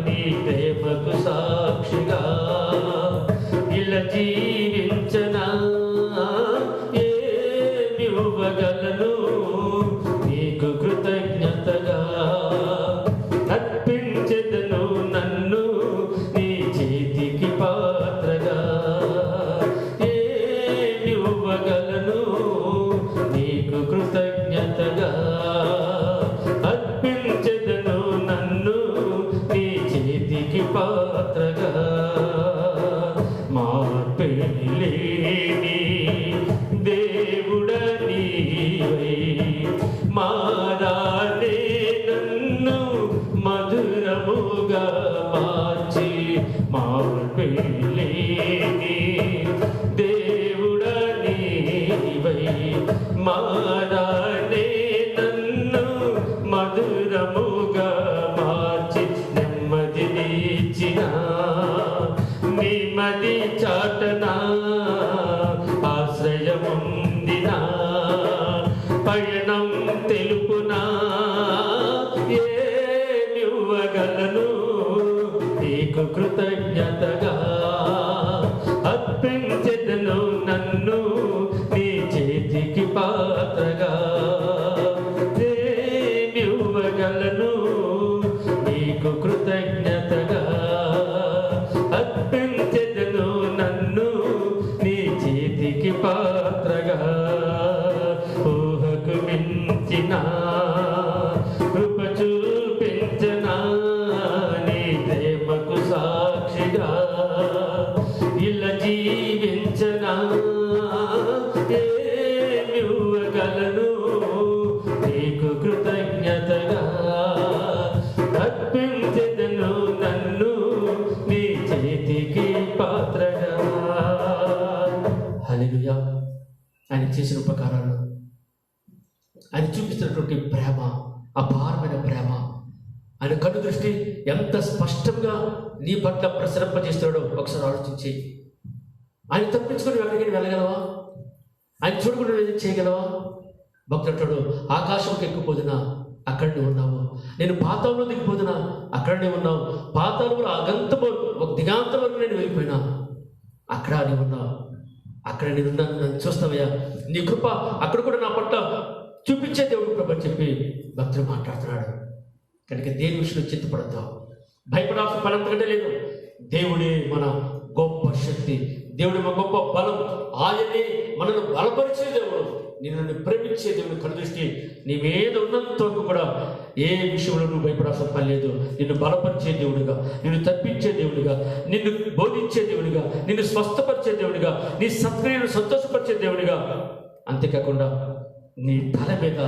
నీ ప్రేమకు సాక్షిగా ఇలా జీవించనా. ఏమివ్వగలను నీకు కృతజ్ఞతగా, అర్పించెదను నన్ను నీ చేతికి పాత్రగా. ఏమివ్వగలను నీకు కృతజ్ఞతగా, అర్పించెదను నన్ను నీ చేతికి పాత్రగా. మార్పేని లేని దేవుడ నీవై, మారానే నన్ను మధురముగా మార్చి. మార్పేని లేని దేవుడ నీవై, మారానే నన్ను మధురముగా మార్చి. నెమ్మదినిచ్చిన నెమ్మది చాటనా, ఆశ్రయముందినా పయనం తెలుపునా. ఏమివ్వగలను నీకు కృతజ్ఞతగా, అర్పించెదను నన్ను నీ చేతికి పాత్రగా. ఏమివ్వగలను నీకు కృతజ్ఞతగా, అర్పించెదను నన్ను నీ చేతికి పాత్రగా. ఊహకు మించిన కృప చూపించనా నీ ప్రేమకు సాక్షిగా ఇలా జీవించనా. ఏమివ్వగలను నీకు కృతజ్ఞతగా, అర్పించెదను నన్ను నీ చేతికి పాత్రగా. హల్లెలూయా. ఆయన చేసిన ఉపకారాలు, ఆయన చూపిస్తున్నటువంటి ప్రేమ, అపారమైన ప్రేమ, ఆయన కన్ను దృష్టి ఎంత స్పష్టంగా నీ పట్ల ప్రసరింపజేస్తున్నాడో ఒకసారి ఆలోచించి. ఆయన తప్పించుకొని ఎక్కడికి వెళ్ళగలవా? ఆయన చూడకుండా ఏది చేయగలవా? భక్తుడు అంటాడు, ఆకాశంకి ఎక్కిపోతున్నా అక్కడనే ఉన్నావు, నేను పాతాళంలో దిగిపోతున్నా అక్కడనే ఉన్నావు, పాతాళంలో అగంతం ఒక దిగాంతం వరకు నేను వెళ్ళిపోయినా అక్కడ నీవు ఉన్నావు, అక్కడ నేనున్నాను, నన్ను చూస్తావయ్యా, నీ కృప అక్కడ కూడా నా పట్ల చూపించే దేవుడు కృప అని చెప్పి భక్తుడు మాట్లాడుతున్నాడు. కనుక దేని విషయంలో చింతపడతావు, భయపడాల్సిన పని అంతకంటే లేదు. దేవుడే మన గొప్ప శక్తి, దేవుడే మన గొప్ప బలం, ఆయనే మనల్ని బలపరిచే దేవుడు, నిన్ను ప్రేమించే దేవుడు. కనుదృష్టి నీ మీద ఉన్నంత వరకు కూడా ఏ విషయంలో నువ్వు భయపడాల్సిన పని లేదు. నిన్ను బలపరిచే దేవుడిగా, నిన్ను తప్పించే దేవుడిగా, నిన్ను బోధించే దేవుడిగా, నిన్ను స్వస్థపరిచే దేవుడిగా, నీ సత్క్రియను సంతోషపరిచే దేవుడిగా, అంతేకాకుండా నీ తల మీద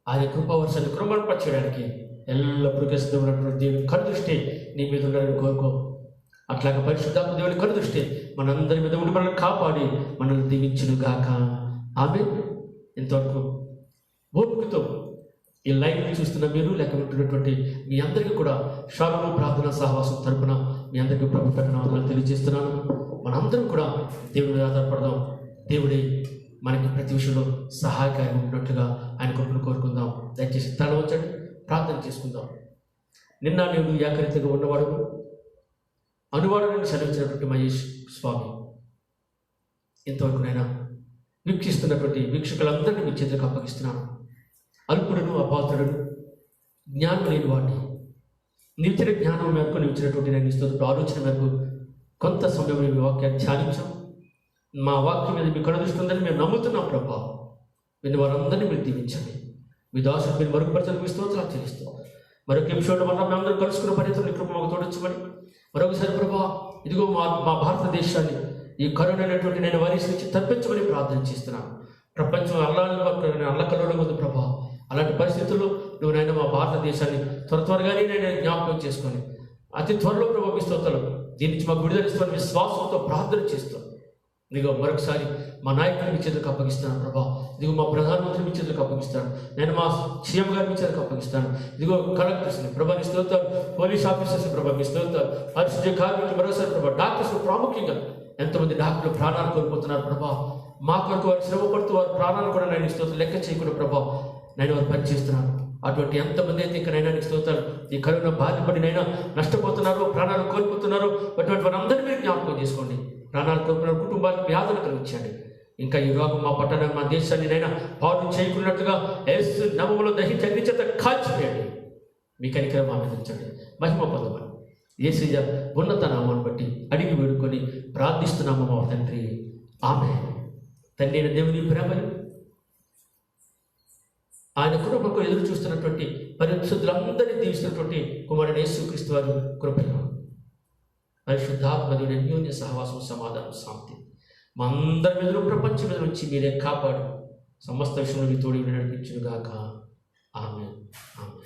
ఆయన కృపావర్షాన్ని కృపణపరచడానికి ఎల్లప్పుడూ ఉన్నటువంటి దేవుని కనుదృష్టి నీ మీద ఉండాలని కోరుకో. అట్లాగే పరిశుద్ధాత్మ దేవుని కనుదృష్టి మనందరి మీద ఉండి మనల్ని కాపాడి మనల్ని దీవించును గాక. ఆమేన్. ఇంతవరకు ఓపికతో ఈ లైవ్ని చూస్తున్న మీరు, లేక ఉంటున్నటువంటి మీ అందరికీ కూడా షాలోము ప్రార్థనా సహవాసం తరపున మీ అందరికీ ప్రభు వందనాలు తెలియజేస్తున్నాను. మనందరం కూడా దేవుని మీద ఆధారపడదాం. దేవుడే మనకి ప్రతి విషయంలో సహాయకారిగా ఉన్నట్లుగా ఆయన కృపను కోరుకుందాం. దయచేసి తల వచ్చండి, ప్రార్థన చేసుకుందాం. నిన్న నేడు ఏకరీతిగా ఉన్నవాడు అనువాడు నేను సెలవించినటువంటి మహేష్ స్వామి, ఇంతవరకునైనా వీక్షిస్తున్నటువంటి వీక్షకులందరినీ మీ చేతులకు అప్పగిస్తున్నాను. అల్పుడును, అపాత్రుడును, జ్ఞానం లేని వాడిని నిలిచిన జ్ఞానం మేరకు నిలిచినటువంటి నేను ఇస్తున్న ఆలోచన మేరకు కొంత సమయం మీ వాక్యాన్ని ధ్యానించాం. మా వాక్యం మీద మీ కనుదృష్టి ఉందని మేము నమ్ముతున్నాం ప్రభా. విని వారందరినీ మీరు దీవించండి. మీ దాసులు మీరు మరుగుపరచని మీ స్తోత్రాలు చెల్లిస్తాం. మరొక ఎపిసోడ్ వల్ల మేమందరూ కలుసుకున్న పరిస్థితులు కృప మాకు తోడించమని మరొకసారి ప్రభా ఇదిగో మా భారతదేశాన్ని ఈ కరోనా అనేటువంటి నేను వైరస్ నుంచి తప్పించమని ప్రార్థన చేస్తున్నాను. ప్రపంచం అల్లకల్లోలం ఉంది ప్రభా. అలాంటి పరిస్థితుల్లో నువ్వు నాయన మా భారతదేశాన్ని త్వరగానే నేను జ్ఞాపకం చేసుకొని అతి త్వరలో ప్రభావిస్తాను. దీని నుంచి మాకు విడుదలిస్తాను విశ్వాసంతో ప్రార్థన చేస్తాను. ఇదిగో మరొకసారి మా నాయకులు మీ చేతులకు అప్పగిస్తాను ప్రభా. ఇదిగో మా ప్రధానమంత్రి మీ చేతులకు అప్పగిస్తాను. నేను మా సీఎం గారు మీ చేతులకు అప్పగిస్తాను. ఇదిగో కలెక్టర్స్ని ప్రభా మీ స్తోత్రాలు, పోలీస్ ఆఫీసర్స్ని ప్రభా మీ స్తోత్రాలు, పరిశుద్ధ కార్మికులు మరోసారి ప్రభా, డాక్టర్స్ ప్రాముఖ్యంగా ఎంతమంది డాక్టర్లు ప్రాణాలు కోల్పోతున్నారు ప్రభా. మా కొరకు వారు శ్రమ పడుతూ వారి ప్రాణాలు కూడా నేను స్తోత్రం లెక్క చేయకుండా ప్రభా నేను వారు పనిచేస్తున్నాను. అటువంటి ఎంతమంది అయితే ఇక్కడ నైనా స్తోత్రాలు ఈ కరోనా బాధపడి నైనా నష్టపోతున్నారో, ప్రాణాలు కోల్పోతున్నారో అటువంటి వారందరినీ మీరు జ్ఞాపకం చేసుకోండి. ప్రాణాలు కోల్పోయిన కుటుంబాలకు వ్యాధులు కలిగించండి. ఇంకా ఈ రోగం మా పట్టణం మా దేశాన్ని నైనా పాడు చేయకున్నట్టుగా యేసు నామములో దహించి అగ్ని చేత కాల్చివేయండి. మీ కనికరం మా మీద ఉంచండి. మహిమ పొందమని యేసయ్య ఉన్నత నామాన్ని బట్టి అడిగి వేడుకొని ప్రార్థిస్తున్నాము మా తండ్రి. ఆమేన్. తండ్రి అయిన దేవుని ప్రేమలు, ఆయన కృపకు ఎదురు చూస్తున్నటువంటి పరిశుద్ధులందరినీ దీవిస్తున్నటువంటి కుమారుడు యేసుక్రీస్తు వారి కృపను, పరిశుద్ధాత్మది అన్యోన్య సహవాసం, సమాధానం, శాంతి మా అందరి మీద ప్రపంచం మీద నుంచి మీరే కాపాడు సమస్త విషయంలో మీ తోడి నడిపించుగాక. ఆమేన్. ఆమేన్.